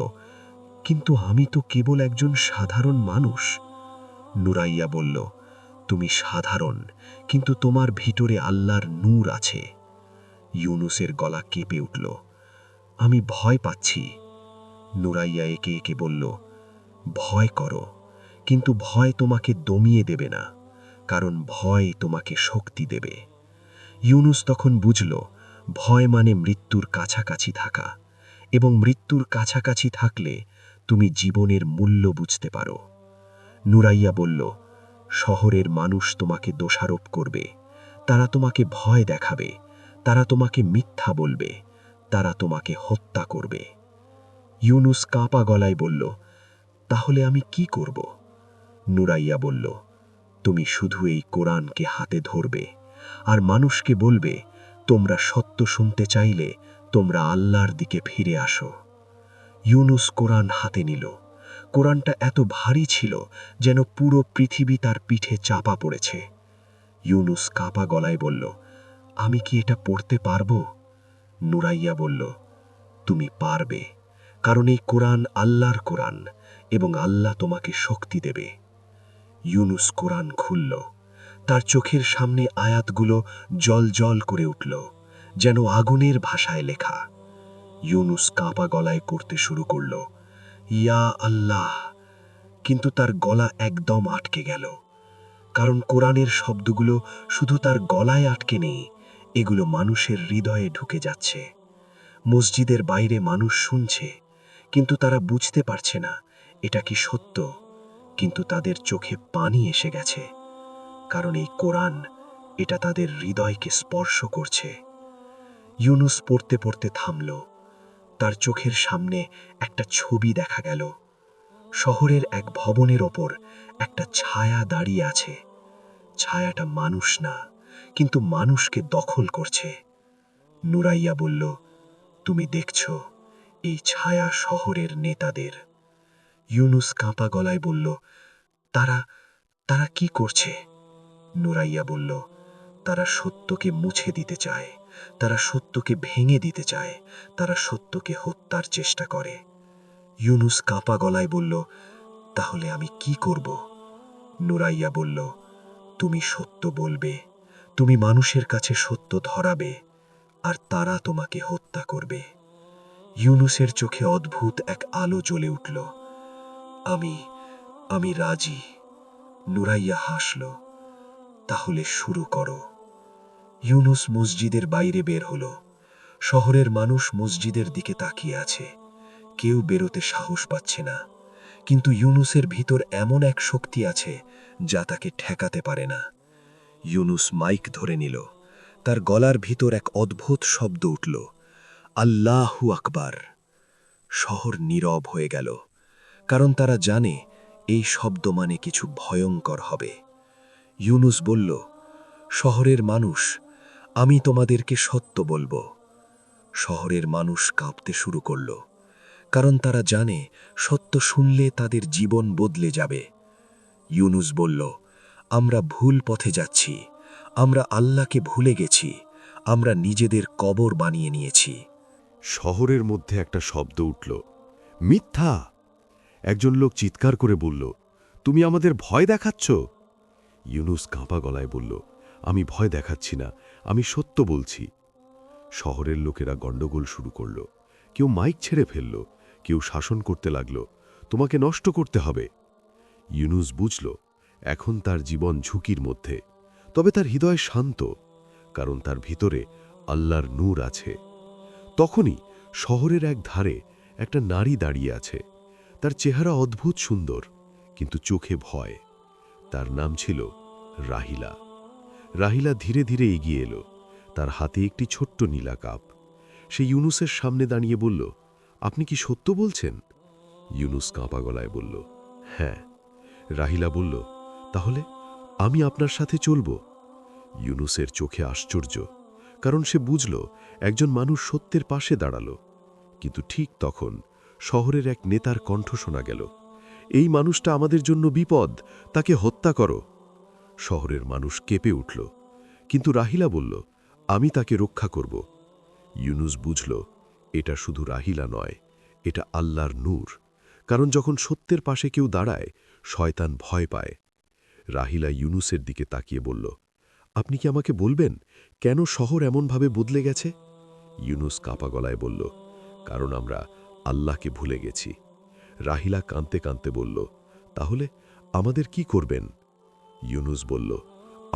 কিন্তু আমি তো কেবল একজন সাধারণ মানুষ। নুরাইয়া বলল, তুমি সাধারণ, কিন্তু তোমার ভিতরে আল্লাহর নূর আছে। ইউনুসের গলা কেঁপে উঠল, আমি ভয় পাচ্ছি। নুরাইয়া একে একে বলল, ভয় করো, কিন্তু ভয় তোমাকে দমিয়ে দেবে না, কারণ ভয় তোমাকে শক্তি দেবে। ইউনুস তখন বুঝল, ভয় মানে মৃত্যুর কাছাকাছি থাকা, এবং মৃত্যুর কাছাকাছি থাকলে তুমি জীবনের মূল্য বুঝতে পারো। নুরাইয়া বলল, শহরের মানুষ তোমাকে দোষারোপ করবে, তারা তোমাকে ভয় দেখাবে, তারা তোমাকে মিথ্যা বলবে, তারা তোমাকে হত্যা করবে। ইউনুস কাঁপা গলায় বলল, তাহলে আমি কি করব? নুরাইয়া বলল, তুমি শুধু এই কোরআনকে হাতে ধরবে, আর মানুষকে বলবে, তোমরা সত্য শুনতে চাইলে তোমরা আল্লাহর দিকে ফিরে আসো। ইউনুস কোরআন হাতে নিল। কোরআনটা এত ভারী ছিল যেন পুরো পৃথিবী তার পিঠে চাপা পড়েছে। ইউনুস কাঁপা গলায় বলল, আমি কি এটা পড়তে পারবো? নুরাইয়া বলল, তুমি পারবে, কারণ এই কোরআন আল্লাহর কোরআন, এবং আল্লাহ তোমাকে শক্তি দেবে। ইউনুস কোরআন খুলল। তার চোখের সামনে আয়াতগুলো জল জল করে উঠল, যেন আগুনের ভাষায় লেখা। ইউনুস কাঁপা গলায় করতে শুরু করল, ইয়া আল্লাহ, কিন্তু তার গলা একদম আটকে গেল, কারণ কোরআনের শব্দগুলো শুধু তার গলায় আটকে নেই, এগুলো মানুষের হৃদয়ে ঢুকে যাচ্ছে। মসজিদের বাইরে মানুষ শুনছে, কিন্তু তারা বুঝতে পারছে না এটা কি সত্য, কিন্তু তাদের চোখে পানি এসে গেছে, কারণ এই কোরআন, এটা তাদের হৃদয়কে স্পর্শ করছে। ইউনুস পড়তে পড়তে থামল। তার চোখের সামনে একটা ছবি দেখা গেল। শহরের এক ভবনের ওপর একটা ছায়া দাঁড়িয়ে আছে। ছায়াটা মানুষ না, কিন্তু মানুষকে দখল করছে। নুরাইয়া বলল, তুমি দেখছ, এই ছায়া শহরের নেতাদের। ইউনুস কাঁপা গলায় বলল, তারা তারা কি করছে? নুরাইয়া বলল, তারা সত্যকে মুছে দিতে চায়, তারা সত্যকে ভেঙে দিতে চায়, তারা সত্যকে হত্যার চেষ্টা করে। ইউনুস কাঁপা গলায় বলল, তাহলে আমি কি করব? নুরাইয়া বলল, তুমি সত্য বলবে, তুমি মানুষের কাছে সত্য ধরাবে, আর তারা তোমাকে হত্যা করবে। ইউনুসের চোখে অদ্ভুত এক আলো জ্বলে উঠল। আমি আমি রাজি। নুরাইয়া হাসল, তাহলে শুরু করো। ইউনুস মসজিদের বাইরে বের হল। শহরের মানুষ মসজিদের দিকে তাকিয়ে আছে, কেউ বেরোতে সাহস পাচ্ছে না, কিন্তু ইউনুসের ভিতর এমন এক শক্তি আছে যা তাকে ঠেকাতে পারে না। ইউনুস মাইক ধরে নিল। তার গলার ভিতর এক অদ্ভুত শব্দ উঠল, আল্লাহু আকবার। শহর নীরব হয়ে গেল, কারণ তারা জানে এই শব্দ মানে কিছু ভয়ঙ্কর হবে। ইউনুস বলল, শহরের মানুষ, আমি তোমাদেরকে সত্য বলবো। শহরের মানুষ কাঁপতে শুরু করল, কারণ তারা জানে সত্য শুনলে তাদের জীবন বদলে যাবে। ইউনুস বলল, আমরা ভুল পথে যাচ্ছি, আমরা আল্লাহকে ভুলে গেছি, আমরা নিজেদের কবর বানিয়ে নিয়েছি। শহরের মধ্যে একটা শব্দ উঠল, মিথ্যা। একজন লোক চিৎকার করে বলল, তুমি আমাদের ভয় দেখাচ্ছ? ইউনুস কাঁপা গলায় বলল, আমি ভয় দেখাচ্ছি না, আমি সত্য বলছি। শহরের লোকেরা গণ্ডগোল শুরু করল। কেউ মাইক ছেড়ে ফেলল, কেউ শাসন করতে লাগল, তোমাকে নষ্ট করতে হবে। ইউনুস বুঝল এখন তার জীবন ঝুঁকির মধ্যে, তবে তার হৃদয় শান্ত, কারণ তার ভিতরে আল্লাহর নূর আছে। তখনই শহরের এক ধারে একটা নারী দাঁড়িয়ে আছে। তার চেহারা অদ্ভুত সুন্দর, কিন্তু চোখে ভয়। তার নাম ছিল রাহিলা। রাহিলা ধীরে ধীরে এগিয়ে এলো, তার হাতে একটি ছোট্ট নীলা কাপ। সে ইউনুসের সামনে দাঁড়িয়ে বলল, আপনি কি সত্য বলছেন? ইউনুস কাঁপা গলায় বলল, হ্যাঁ। রাহিলা বলল, তাহলে আমি আপনার সাথে চলব। ইউনুসের চোখে আশ্চর্য, কারণ সে বুঝল একজন মানুষ সত্যের পাশে দাঁড়ালো। কিন্তু ঠিক তখন শহরের এক নেতার কণ্ঠ শোনা গেল, এই মানুষটা আমাদের জন্য বিপদ, তাকে হত্যা করো। শহরের মানুষ কেঁপে উঠল, কিন্তু রাহিলা বলল, আমি তাকে রক্ষা করব। ইউনুস বুঝল এটা শুধু রাহিলা নয়, এটা আল্লাহর নূর, কারণ যখন সত্যের পাশে কেউ দাঁড়ায় শয়তান ভয় পায়। রাহিলা ইউনুসের দিকে তাকিয়ে বলল, আপনি কি আমাকে বলবেন কেন শহর এমনভাবে বদলে গেছে? ইউনুস কাঁপা গলায় বলল, কারণ আমরা আল্লাহকে ভুলে গেছি। রাহিলা কাঁদতে কাঁদতে বলল, তাহলে আমাদের কি করবেন? ইউনুস বলল,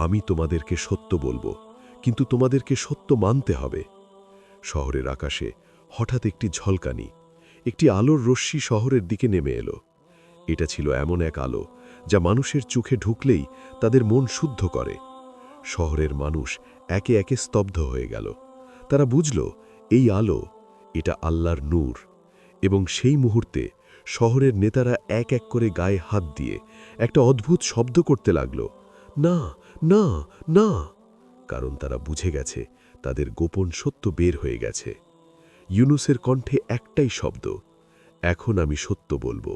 আমি তোমাদেরকে সত্য বলবো, কিন্তু তোমাদেরকে সত্য মানতে হবে। শহরের আকাশে হঠাৎ একটি ঝলকানি, একটি আলোর রশ্মি শহরের দিকে নেমে এলো। এটা ছিল এমন এক আলো যা মানুষের চোখে ঢুকলেই তাদের মন শুদ্ধ করে। শহরের মানুষ একে একে স্তব্ধ হয়ে গেল। তারা বুঝল এই আলো, এটা আল্লাহর নূর। এবং সেই মুহূর্তে শহরের নেতারা এক এক করে গায়ে হাত দিয়ে একটা অদ্ভুত শব্দ করতে লাগল, না, না, না, কারণ তারা বুঝে গেছে তাদের গোপন সত্য বের হয়ে গেছে। ইউনুসের কণ্ঠে একটাই শব্দ, এখন আমি সত্য বলবো।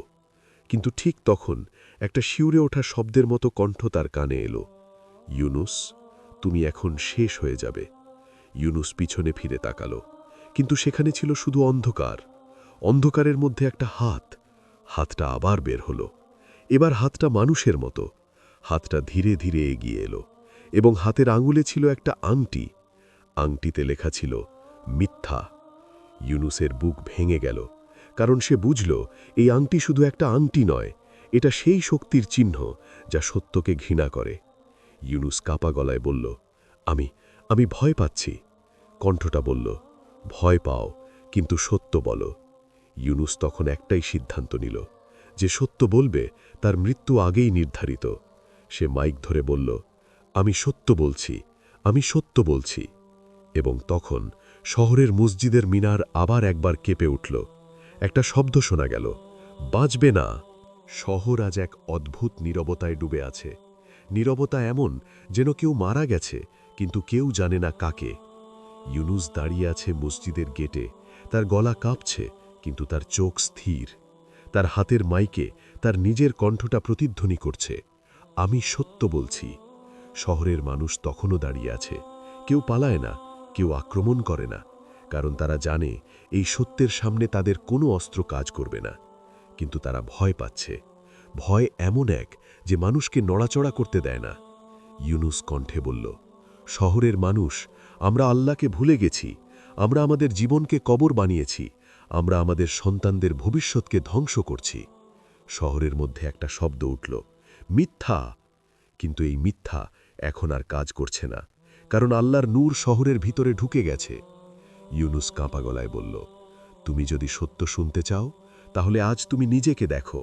কিন্তু ঠিক তখন একটা শিউরে ওঠা শব্দের মতো কণ্ঠ তার কানে এলো, ইউনুস, তুমি এখন শেষ হয়ে যাবে। ইউনুস পিছনে ফিরে তাকালো, কিন্তু সেখানে ছিল শুধু অন্ধকার। অন্ধকারের মধ্যে একটা হাত। হাতটা আবার বের হলো। এবার হাতটা মানুষের মতো। হাতটা ধীরে ধীরে এগিয়ে এলো, এবং হাতের আঙুলে ছিল একটা আংটি। আংটিতে লেখা ছিল মিথ্যা। ইউনুসের বুক ভেঙে গেল, কারণ সে বুঝল এই আংটি শুধু একটা আংটি নয়, এটা সেই শক্তির চিহ্ন যা সত্যকে ঘৃণা করে। ইউনুস কাঁপা গলায় বলল, আমি ভয় পাচ্ছি। কণ্ঠটা বলল, ভয় পাও, কিন্তু সত্য বলো। ইউনুস তখন একটাই সিদ্ধান্ত নিল, যে সত্য বলবে তার মৃত্যু আগেই নির্ধারিত। সে মাইক ধরে বলল, আমি সত্য বলছি, আমি সত্য বলছি। এবং তখন শহরের মসজিদের মিনার আবার একবার কেঁপে উঠল। একটা শব্দ শোনা গেল, বাঁচবে না। শহর আজ এক অদ্ভুত নীরবতায় ডুবে আছে। নীরবতা এমন যেন কেউ মারা গেছে, কিন্তু কেউ জানে না কাকে। ইউনুস দাঁড়িয়ে আছে মসজিদের গেটে, তার গলা কাঁপছে, কিন্তু তার চোখ স্থির। তার হাতের মাইকে তার নিজের কণ্ঠটা প্রতিধ্বনি করছে, আমি সত্য বলছি। শহরের মানুষ তখনও দাঁড়িয়ে আছে, কেউ পালায় না, কেউ আক্রমণ করে না, কারণ তারা জানে এই সত্যের সামনে তাদের কোনো অস্ত্র কাজ করবে না। কিন্তু তারা ভয় পাচ্ছে। ভয় এমন এক যে মানুষকে নড়াচড়া করতে দেয় না। ইউনুস কণ্ঠে বলল, শহরের মানুষ, আমরা আল্লাহকে ভুলে গেছি। আমরা আমাদের জীবনকে কবর বানিয়েছি। আমরা আমাদের সন্তানদের ভবিষ্যৎকে ধ্বংস করছি। শহরের মধ্যে একটা শব্দ উঠল, মিথ্যা। কিন্তু এই মিথ্যা এখন আর কাজ করছে না, কারণ আল্লাহর নূর শহরের ভিতরে ঢুকে গেছে। ইউনুস কাঁপা গলায় বলল, তুমি যদি সত্য শুনতে চাও, তাহলে আজ তুমি নিজেকে দেখো।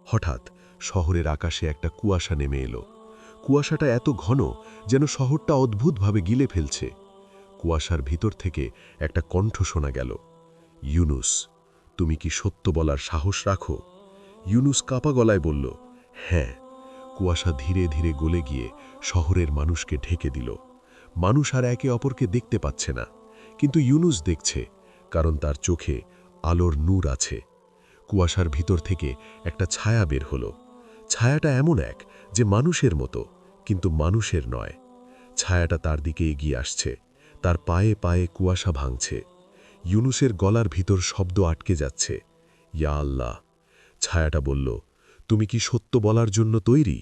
হঠাৎ শহরের আকাশে একটা কুয়াশা নেমে এলো। কুয়াশাটা এত ঘন যেন শহরটা অদ্ভুতভাবে গিলে ফেলছে। কুয়াশার ভিতর থেকে একটা কণ্ঠ শোনা গেল, ইউনুস, তুমি কি সত্য বলার সাহস রাখো? ইউনুস কাঁপা গলায় বলল, হ্যাঁ। কুয়াশা ধীরে ধীরে গলে গিয়ে শহরের মানুষকে ঢেকে দিল। মানুষ আর একে অপরকে দেখতে পাচ্ছে না, কিন্তু ইউনুস দেখছে, কারণ তার চোখে আলোর নূর আছে। কুয়াশার ভিতর থেকে একটা ছায়া বের হলো। ছায়াটা এমন এক যে মানুষের মতো, কিন্তু মানুষের নয়। ছায়াটা তার দিকে এগিয়ে আসছে, তার পায়ে পায়ে কুয়াশা ভাঙছে। ইউনুসের গলার ভিতর শব্দ আটকে যাচ্ছে, ইয়া আল্লাহ। ছায়াটা বলল, তুমি কি সত্য বলার জন্য তৈরি?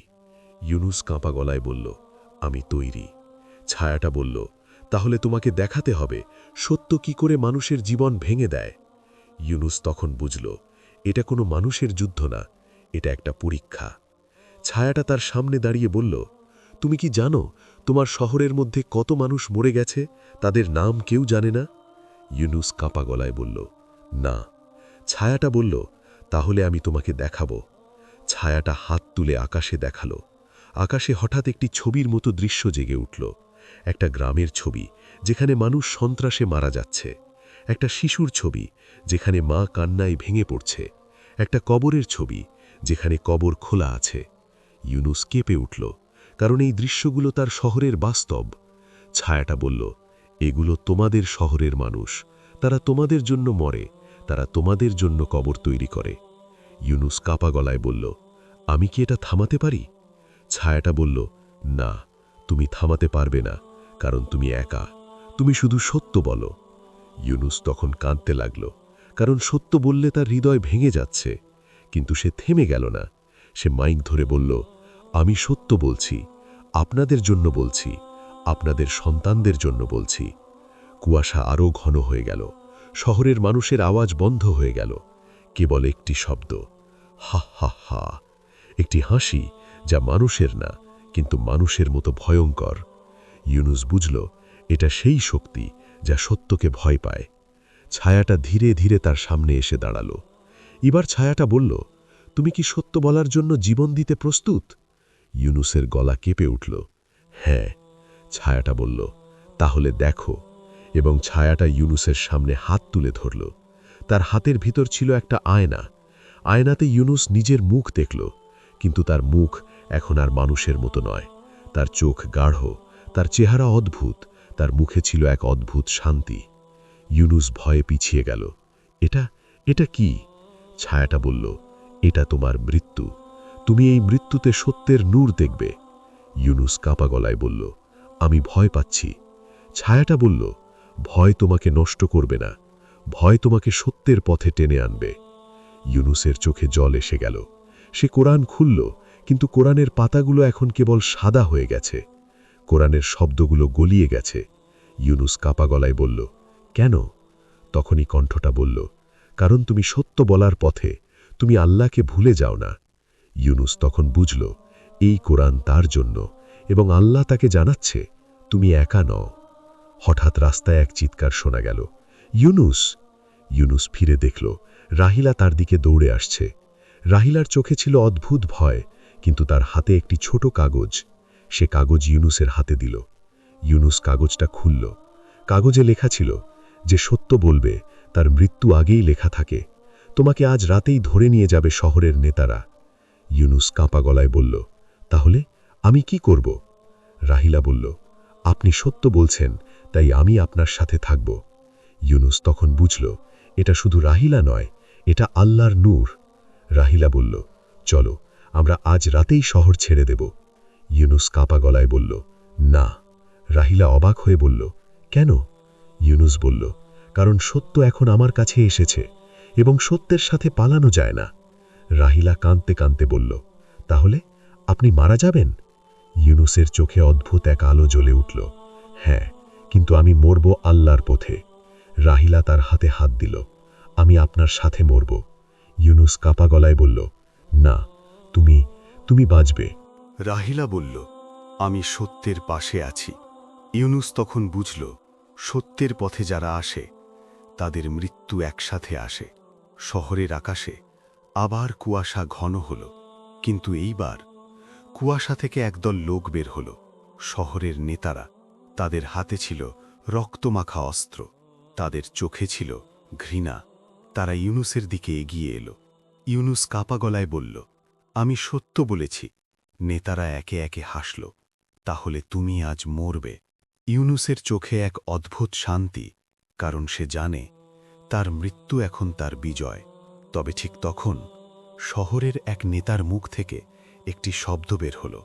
ইউনুস কাঁপা গলায় বলল, আমি তৈরি। ছায়াটা বলল, তাহলে তোমাকে দেখাতে হবে সত্য কি করে মানুষের জীবন ভেঙে দেয়। ইউনুস তখন বুঝল, এটা কোনো মানুষের যুদ্ধ না, এটা একটা পরীক্ষা। ছায়াটা তার সামনে দাঁড়িয়ে বলল, তুমি কি জানো তোমার শহরের মধ্যে কত মানুষ মরে গেছে, তাদের নাম কেউ জানে না? ইউনুস কাঁপা গলায় বলল, না। ছায়াটা বলল, তাহলে আমি তোমাকে দেখাবো। ছায়াটা হাত তুলে আকাশে দেখালো। আকাশে হঠাৎ একটি ছবির মতো দৃশ্য জেগে উঠল। একটা গ্রামের ছবি, যেখানে মানুষ সন্ত্রাসে মারা যাচ্ছে। একটা শিশুর ছবি, যেখানে মা কান্নায় ভেঙে পড়ছে। একটা কবরের ছবি, যেখানে কবর খোলা আছে। ইউনুস কেঁপে উঠল, কারণ এই দৃশ্যগুলো তার শহরের বাস্তব। ছায়াটা বলল, এগুলো তোমাদের শহরের মানুষ, তারা তোমাদের জন্য মরে, তারা তোমাদের জন্য কবর তৈরি করে। ইউনুস কাঁপা গলায় বলল, আমি কি এটা থামাতে পারি? ছায়াটা বলল, না, তুমি থামাতে পারবে না, কারণ তুমি একা, তুমি শুধু সত্য বলো। ইউনুস তখন কাঁদতে লাগল, কারণ সত্য বললে তার হৃদয় ভেঙে যাচ্ছে। কিন্তু সে থেমে গেল না। সে মাইক ধরে বলল, আমি সত্য বলছি, আপনাদের জন্য বলছি, আপনাদের সন্তানদের জন্য বলছি। কুয়াশা আরও ঘন হয়ে গেল। শহরের মানুষের আওয়াজ বন্ধ হয়ে গেল। কেবল একটি শব্দ, হা হা হা। একটি হাসি, যা মানুষের না, কিন্তু মানুষের মতো ভয়ঙ্কর। ইউনুস বুঝল, এটা সেই শক্তি যা সত্যকে ভয় পায়। ছায়াটা ধীরে ধীরে তার সামনে এসে দাঁড়াল। এবার ছায়াটা বলল, তুমি কি সত্য বলার জন্য জীবন দিতে প্রস্তুত? ইউনুসের গলা কেঁপে উঠল। হ্যাঁ। ছায়াটা বলল, তাহলে দেখো। এবং ছায়াটা ইউনুসের সামনে হাত তুলে ধরল। তার হাতের ভিতর ছিল একটা আয়না। আয়নাতে ইউনুস নিজের মুখ দেখল, কিন্তু তার মুখ এখন আর মানুষের মতো নয়। তার চোখ গাঢ়, তার চেহারা অদ্ভুত, তার মুখে ছিল এক অদ্ভুত শান্তি। ইউনুস ভয়ে পিছিয়ে গেল। এটা এটা কি? ছায়াটা বলল, এটা তোমার মৃত্যু। তুমি এই মৃত্যুতে সত্যের নূর দেখবে। ইউনুস কাঁপা গলায় বলল, আমি ভয় পাচ্ছি। ছায়াটা বলল, ভয় তোমাকে নষ্ট করবে না, ভয় তোমাকে সত্যের পথে টেনে আনবে। ইউনুসের চোখে জল এসে গেল। সে কোরআন খুলল, কিন্তু কোরআনের পাতাগুলো এখন কেবল সাদা হয়ে গেছে। কোরআনের শব্দগুলো গলিয়ে গেছে। ইউনুস কাঁপা গলায় বলল, কেন? তখনই কণ্ঠটা বলল, কারণ তুমি সত্য বলার পথে, তুমি আল্লাহকে ভুলে যাও না। ইউনুস তখন বুঝল, এই কোরআন তার জন্য, এবং আল্লাহ তাকে জানাচ্ছে, তুমি একা নও। হঠাৎ রাস্তায় এক চিৎকার শোনা গেল, ইউনুস! ইউনুস ফিরে দেখল, রাহিলা তার দিকে দৌড়ে আসছে। রাহিলার চোখে ছিল অদ্ভুত ভয়, কিন্তু তার হাতে একটি ছোট কাগজ। সে কাগজ ইউনুসের হাতে দিল। ইউনুস কাগজটা খুলল। কাগজে লেখা ছিল, যে সত্য বলবে তার মৃত্যু আগেই লেখা থাকে। তোমাকে আজ রাতেই ধরে নিয়ে যাবে শহরের নেতারা। ইউনুস কাঁপা গলায় বলল, তাহলে আমি কি করব? রাহিলা বলল, আপনি সত্য বলছেন, তাই আমি আপনার সাথে থাকব। ইউনুস তখন বুঝল, এটা শুধু রাহিলা নয়, এটা আল্লাহর নূর। রাহিলা বলল, চলো, আমরা আজ রাতেই শহর ছেড়ে দেব। ইউনুস কাঁপা গলায় বলল, না। রাহিলা অবাক হয়ে বলল, কেন? ইউনুস বলল, কারণ সত্য এখন আমার কাছে এসেছে, এবং সত্যের সাথে পালানো যায় না। রাহিলা কাঁদতে কাঁদতে বলল, তাহলে আপনি মারা যাবেন? ইউনুসের চোখে অদ্ভুত এক আলো জ্বলে উঠল। হ্যাঁ, কিন্তু আমি মরব আল্লাহর পথে। রাহিলা তার হাতে হাত দিল, আমি আপনার সাথে মরব। ইউনুস কাঁপা গলায় বলল, না, তুমি বাঁচবে। রাহিলা বলল, আমি সত্যের পাশে আছি। ইউনুস তখন বুঝল, সত্যের পথে যারা আসে, তাদের মৃত্যু একসাথে আসে। শহরের আকাশে আবার কুয়াশা ঘন হল, কিন্তু এইবার কুয়াশা থেকে একদল লোক বের হল। শহরের নেতারা, তাদের হাতে ছিল রক্তমাখা অস্ত্র, তাদের চোখে ছিল ঘৃণা। তারা ইউনুসের দিকে এগিয়ে এলো। ইউনুস কাঁপা গলায় বলল, আমি সত্য বলেছি। নেতারা একে একে হাসল, তাহলে তুমি আজ মরবে। ইউনুসের চোখে এক অদ্ভুত শান্তি, কারণ সে জানে তার মৃত্যু এখন তার বিজয়। তবে ঠিক তখন শহরের এক নেতার মুখ থেকে একটি শব্দ বের হল,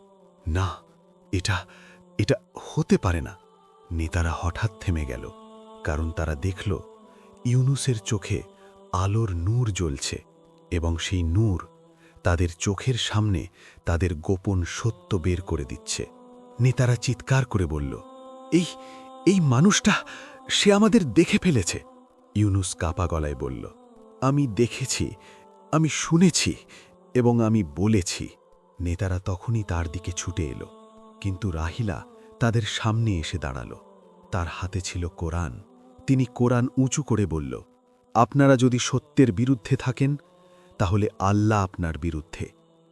না, এটা এটা হতে পারে না। নেতারা হঠাৎ থেমে গেল, কারণ তারা দেখল ইউনুসের চোখে আলোর নূর জ্বলছে, এবং সেই নূর তাদের চোখের সামনে তাদের গোপন সত্য বের করে দিচ্ছে। নেতারা চিৎকার করে বলল, এই এই মানুষটা, সে আমাদের দেখে ফেলেছে। ইউনুস কাপা গলায় বলল, আমি দেখেছি, আমি শুনেছি এবং আমি বলেছি। নেতারা তখনই তার দিকে ছুটে এলো, কিন্তু রাহিলা তাদের সামনে এসে দাঁড়ালো। তার হাতে ছিল কোরআন। তিনি কোরআন উঁচু করে বলল, আপনারা যদি সত্যের বিরুদ্ধে থাকেন তাহলে আল্লাহ আপনার বিরুদ্ধে।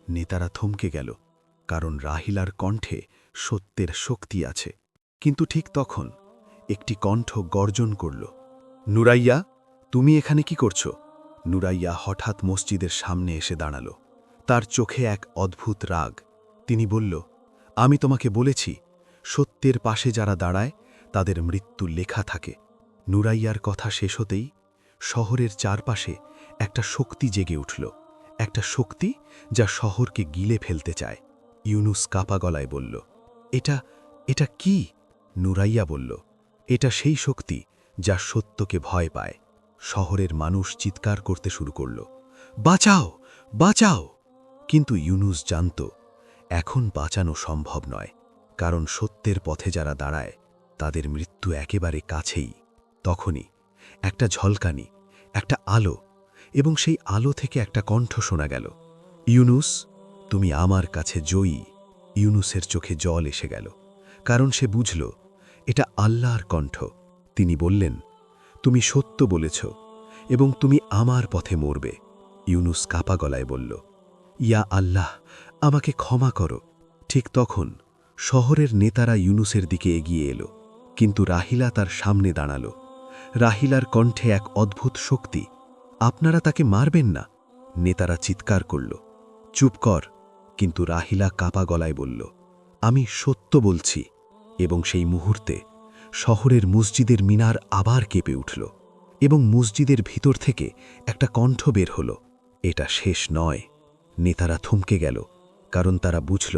নেতারা থমকে গেল, কারণ রাহিলার কণ্ঠে সত্যের শক্তি আছে। কিন্তু ঠিক তখন একটি কণ্ঠ গর্জন করল, নুরাইয়া, তুমি এখানে কি করছো? নুরাইয়া হঠাৎ মসজিদের সামনে এসে দাঁড়াল। তার চোখে এক অদ্ভুত রাগ। তিনি বলল, আমি তোমাকে বলেছি, সত্যের পাশে যারা দাঁড়ায় তাদের মৃত্যু লেখা থাকে। নুরাইয়ার কথা শেষ হতেই শহরের চারপাশে একটা শক্তি জেগে উঠল, একটা শক্তি যা শহরকে গিলে ফেলতে চায়। ইউনুস কাপা গলায় বলল, এটা এটা কি? নুরাইয়া বলল, এটা সেই শক্তি যা সত্যকে ভয় পায়। শহরের মানুষ চিৎকার করতে শুরু করল, বাঁচাও, বাঁচাও! কিন্তু ইউনুস জানত এখন বাঁচানো সম্ভব নয়, কারণ সত্যের পথে যারা দাঁড়ায় তাদের মৃত্যু একেবারে কাছেই। তখনই একটা ঝলকানি, একটা আলো, এবং সেই আলো থেকে একটা কণ্ঠ শোনা গেল, ইউনুস, তুমি আমার কাছে জয়ী। ইউনুসের চোখে জল এসে গেল, কারণ সে বুঝল এটা আল্লাহর কণ্ঠ। তিনি বললেন, তুমি সত্য বলেছ এবং তুমি আমার পথে মরবে। ইউনুস কাপা গলায় বলল, ইয়া আল্লাহ, আমাকে ক্ষমা করো। ঠিক তখন শহরের নেতারা ইউনুসের দিকে এগিয়ে এলো, কিন্তু রাহিলা তার সামনে দাঁড়াল। রাহিলার কণ্ঠে এক অদ্ভুত শক্তি, আপনারা তাকে মারবেন না। নেতারা চিৎকার করল, চুপ কর। কিন্তু রাহিলা কাপা গলায় বলল, আমি সত্য বলছি। এবং সেই মুহূর্তে শহরের মসজিদের মিনার আবার কেঁপে উঠল, এবং মসজিদের ভিতর থেকে একটা কণ্ঠ বের হল, এটা শেষ নয়। নেতারা থমকে গেল, কারণ তারা বুঝল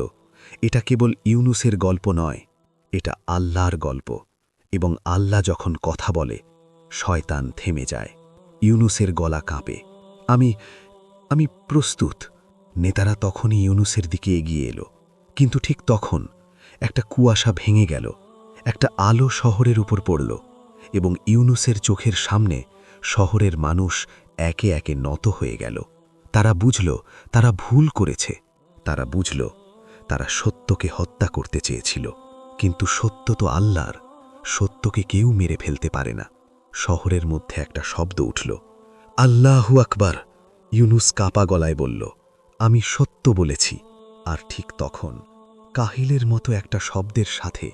এটা কেবল ইউনুসের গল্প নয়, এটা আল্লাহর গল্প। এবং আল্লাহ যখন কথা বলে, শয়তান থেমে যায়। ইউনুসের গলা কাঁপে, আমি প্রস্তুত। নেতারা তখনই ইউনুসের দিকে এগিয়ে এলো, কিন্তু ঠিক তখন একটা কুয়াশা ভেঙে গেল, একটা আলো শহরের উপর পড়ল, এবং ইউনুসের চোখের সামনে শহরের মানুষ একে একে নত হয়ে গেল। তারা বুঝল তারা ভুল করেছে। তারা বুঝল তারা সত্যকে হত্যা করতে চেয়েছিল, কিন্তু সত্য তো আল্লাহর। সত্যকে কেউ মেরে ফেলতে পারে না। শহরের মধ্যে একটা শব্দ উঠল, আল্লাহু আকবার। ইউনুস কাপা গলায় বলল, আমি সত্য বলেছি। আর ঠিক তখন কাহিলের মতো একটা শব্দের সাথে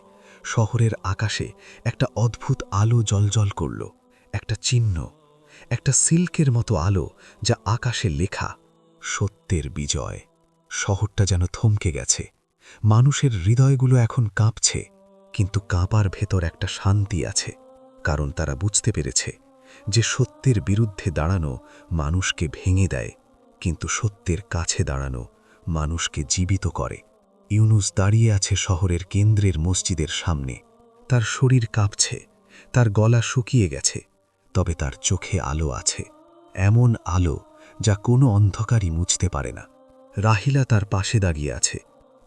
শহরের আকাশে একটা অদ্ভুত আলো জ্বলজ্বল করল, একটা চিহ্ন, একটা সিল্কের মতো আলো যা আকাশে লেখা, সত্যের বিজয়। শহরটা যেন থমকে গেছে। মানুষের হৃদয়গুলো এখন কাঁপছে, কিন্তু কাঁপার ভেতর একটা শান্তি আছে, কারণ তারা বুঝতে পেরেছে যে সত্যের বিরুদ্ধে দাঁড়ানো মানুষকে ভেঙে দেয়, কিন্তু সত্যের কাছে দাঁড়ানো মানুষকে জীবিত করে। ইউনুস দাঁড়িয়ে আছে শহরের কেন্দ্রের মসজিদের সামনে। তার শরীর কাঁপছে, তার গলা শুকিয়ে গেছে, তবে তার চোখে আলো আছে, এমন আলো যা কোনো অন্ধকারই মুছতে পারে না। রাহিলা তার পাশে দাঁড়িয়ে আছে,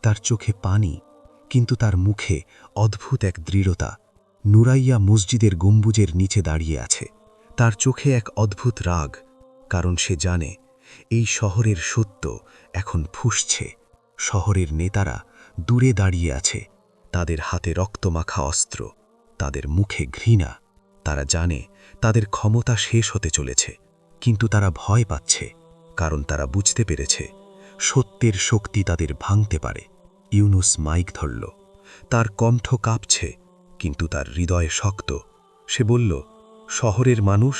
তার চোখে পানি, কিন্তু তার মুখে অদ্ভুত এক দৃঢ়তা। নুরাইয়া মসজিদের গম্বুজের নিচে দাঁড়িয়ে আছে, তার চোখে এক অদ্ভুত রাগ, কারণ সে জানে এই শহরের সত্য এখন ফুঁসছে। শহরের নেতারা দূরে দাঁড়িয়ে আছে, তাদের হাতে রক্তমাখা অস্ত্র, তাদের মুখে ঘৃণা। তারা জানে তাদের ক্ষমতা শেষ হতে চলেছে, কিন্তু তারা ভয় পাচ্ছে, কারণ তারা বুঝতে পেরেছে সত্যের শক্তি তাদের ভাঙতে পারে। ইউনুস মাইক ধরল, তার কণ্ঠ কাঁপছে, কিন্তু তার হৃদয় শক্ত। সে বলল, শহরের মানুষ,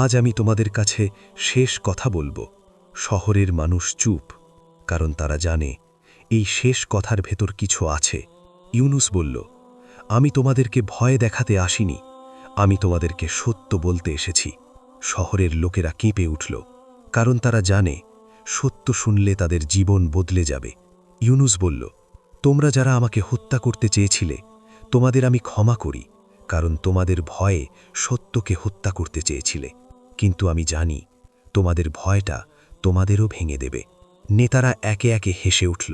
আজ আমি তোমাদের কাছে শেষ কথা বলবো। শহরের মানুষ চুপ, কারণ তারা জানে এই শেষ কথার ভেতর কিছু আছে। ইউনুস বলল, আমি তোমাদেরকে ভয় দেখাতে আসিনি, আমি তোমাদেরকে সত্য বলতে এসেছি। শহরের লোকেরা কেঁপে উঠল, কারণ তারা জানে সত্য শুনলে তাদের জীবন বদলে যাবে। ইউনুস বলল, তোমরা যারা আমাকে হত্যা করতে চেয়েছিলে, তোমাদের আমি ক্ষমা করি, কারণ তোমাদের ভয়ে সত্যকে হত্যা করতে চেয়েছিলে। কিন্তু আমি জানি তোমাদের ভয়টা তোমাদেরও ভেঙে দেবে। নেতারা একে একে হেসে উঠল,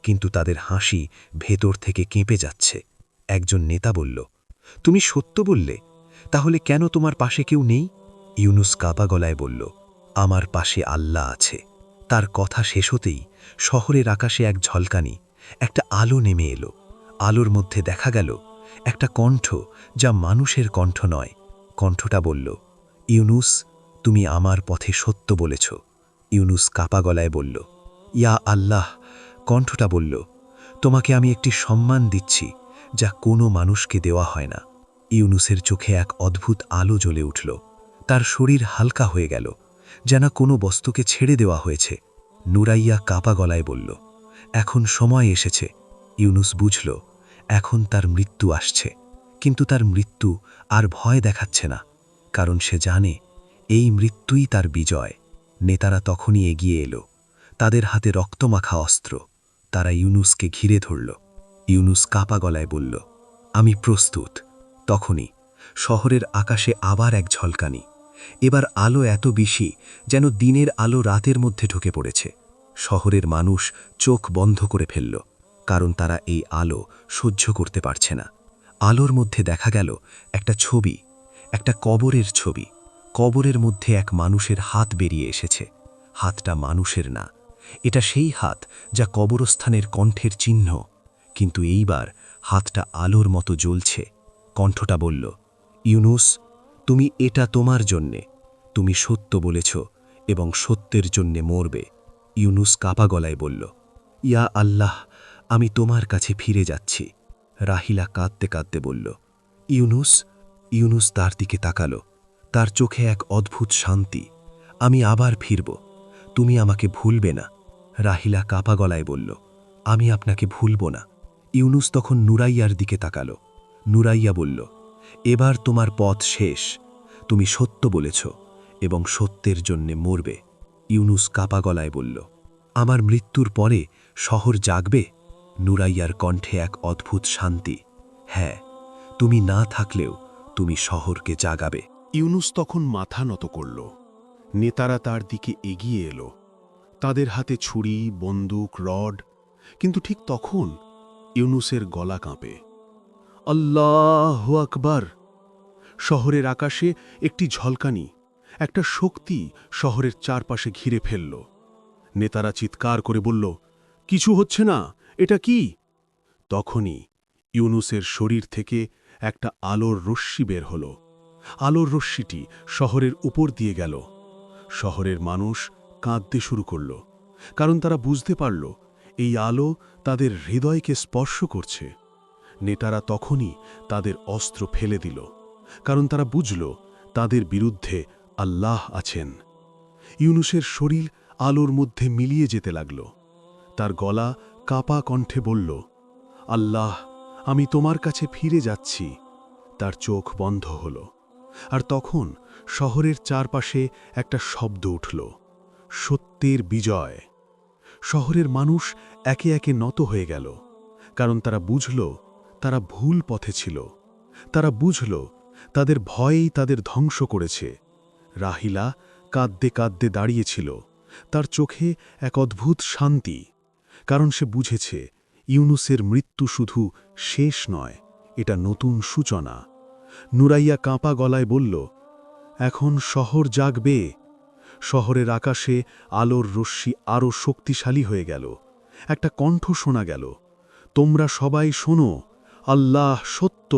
কিন্তু তাদের হাসি ভেতর থেকে কেঁপে যাচ্ছে। একজন নেতা বলল, তুমি সত্য বললে, তাহলে কেন তোমার পাশে কেউ নেই? ইউনুস কাঁপা গলায় বলল, আমার পাশে আল্লাহ আছে। তার কথা শেষ হতেই শহরের আকাশে এক ঝলকানি, একটা আলো নেমে এলো। আলোর মধ্যে দেখা গেল একটা কণ্ঠ, যা মানুষের কণ্ঠ নয়। কণ্ঠটা বলল, ইউনুস, তুমি আমার পথে সত্য বলেছ। ইউনুস কাঁপা গলায় বলল, ইয়া আল্লাহ। কণ্ঠটা বলল, তোমাকে আমি একটি সম্মান দিচ্ছি, যা কোনো মানুষকে দেওয়া হয় না। ইউনুসের চোখে এক অদ্ভুত আলো জ্বলে উঠল। তার শরীর হালকা হয়ে গেল, যেন কোনো বস্তুকে ছেড়ে দেওয়া হয়েছে। নুরাইয়া কাঁপা গলায় বলল, এখন সময় এসেছে। ইউনুস বুঝল, এখন তার মৃত্যু আসছে। কিন্তু তার মৃত্যু আর ভয় দেখাচ্ছে না, কারণ সে জানে এই মৃত্যুই তার বিজয়। নেতারা তখনই এগিয়ে এলো, তাদের হাতে রক্তমাখা অস্ত্র। তারা ইউনুসকে ঘিরে ধরল। ইউনুস কাঁপা গলায় বলল, আমি প্রস্তুত। তখনই শহরের আকাশে আবার এক ঝলকানি। এবার আলো এত বেশি যেন দিনের আলো রাতের মধ্যে ঢুকে পড়েছে। শহরের মানুষ চোখ বন্ধ করে ফেলল, কারণ তারা এই আলো সহ্য করতে পারছে না। আলোর মধ্যে দেখা গেল একটা ছবি, একটা কবরের ছবি। কবরের মধ্যে এক মানুষের হাত বেরিয়ে এসেছে। হাতটা মানুষের না, এটা সেই হাত যা কবরস্থানের কণ্ঠের চিহ্ন। কিন্তু এইবার হাতটা আলোর মতো জ্বলছে। কণ্ঠটা বলল, ইউনুস, তুমি এটা তোমার জন্যে। তুমি সত্য বলেছ এবং সত্যের জন্যে মরবে। ইউনুস কাঁপা গলায় বলল, ইয়া আল্লাহ, আমি তোমার কাছে ফিরে যাচ্ছি। রাহিলা কাঁদতে কাঁদতে বলল, ইউনুস। ইউনুস তার দিকে তাকালো, তার চোখে এক অদ্ভুত শান্তি। আমি আবার ফিরব, তুমি আমাকে ভুলবে না। রাহিলা কাঁপা গলায় বলল, আমি আপনাকে ভুলব না। ইউনুস তখন নুরাইয়ার দিকে তাকালো। নুরাইয়া বলল, এবার তোমার পথ শেষ। তুমি সত্য বলেছ এবং সত্যের জন্যে মরবে। ইউনুস কাঁপা গলায় বলল, আমার মৃত্যুর পরে শহর জাগবে? নুরাইয়ার কণ্ঠে এক অদ্ভুত শান্তি। হ্যাঁ, তুমি না থাকলেও তুমি শহরকে জাগাবে। ইউনুস তখন মাথা নত করল। নেতারা তার দিকে এগিয়ে এলো, তাদের হাতে ছুরি, বন্দুক, রড। কিন্তু ঠিক তখন ইউনুসের গলা কাঁপে। আল্লাহু আকবার! শহরের আকাশে একটি ঝলকানি, একটা শক্তি শহরের চারপাশে ঘিরে ফেলল। নেতারা চিৎকার করে বলল, কিছু হচ্ছে না, এটা কি? তখনই ইউনুসের শরীর থেকে একটা আলোর রশ্মি বের হল। আলোর রশ্মিটি শহরের উপর দিয়ে গেল। শহরের মানুষ কাঁদতে শুরু করল, কারণ তারা বুঝতে পারল এই আলো তাদের হৃদয়কে স্পর্শ করছে। নেতারা তখনই তাদের অস্ত্র ফেলে দিল, কারণ তারা বুঝল তাদের বিরুদ্ধে আল্লাহ আছেন। ইউনুসের শরীর আলোর মধ্যে মিলিয়ে যেতে লাগল। তার গলা কাঁপা কণ্ঠে বলল, আল্লাহ, আমি তোমার কাছে ফিরে যাচ্ছি। তার চোখ বন্ধ হল, আর তখন শহরের চারপাশে একটা শব্দ উঠল, সত্যের বিজয়। শহরের মানুষ একে একে নত হয়ে গেল, কারণ তারা বুঝল তারা ভুল পথে ছিল। তারা বুঝল তাদের ভয়েই তাদের ধ্বংস করেছে। রাহিলা কাঁদতে কাঁদতে দাঁড়িয়েছিল, তার চোখে এক অদ্ভুত শান্তি, কারণ সে বুঝেছে ইউনুসের মৃত্যু শুধু শেষ নয়, এটা নতুন সূচনা। নুরাইয়া কাঁপা গলায় বলল, এখন শহর জাগবে। শহরের আকাশে আলোর রশ্মি আরও শক্তিশালী হয়ে গেল। একটা কণ্ঠ শোনা গেল, তোমরা সবাই শোনো, আল্লাহ সত্য।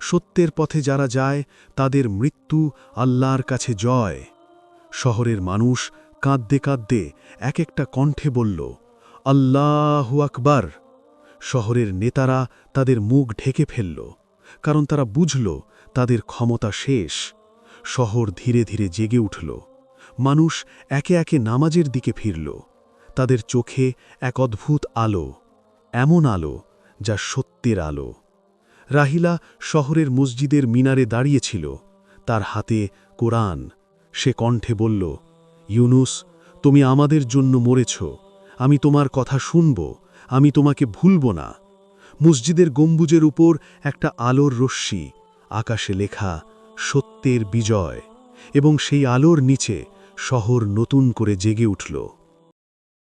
সত্যের পথে যারা যায় তাদের মৃত্যু আল্লাহর কাছে জয়। শহরের মানুষ কাঁদতে কাঁদতে এক একটা কণ্ঠে বলল, আল্লাহু আকবার। শহরের নেতারা তাদের মুখ ঢেকে ফেলল, কারণ তারা বুঝল তাদের ক্ষমতা শেষ। শহর ধীরে ধীরে জেগে উঠল। মানুষ একে একে নামাজের দিকে ফিরল। তাদের চোখে এক অদ্ভুত আলো, এমন আলো যা সত্যের আলো। রাহিলা শহরের মসজিদের মিনারে দাঁড়িয়েছিল, তার হাতে কোরআন। সে কণ্ঠে বলল, ইউনুস, তুমি আমাদের জন্য মরেছ। আমি তোমার কথা শুনব, আমি তোমাকে ভুলব না। মসজিদের গম্বুজের উপর একটা আলোর রশ্মি, আকাশে লেখা সত্যের বিজয়, এবং সেই আলোর নিচে শহর নতুন করে জেগে উঠল।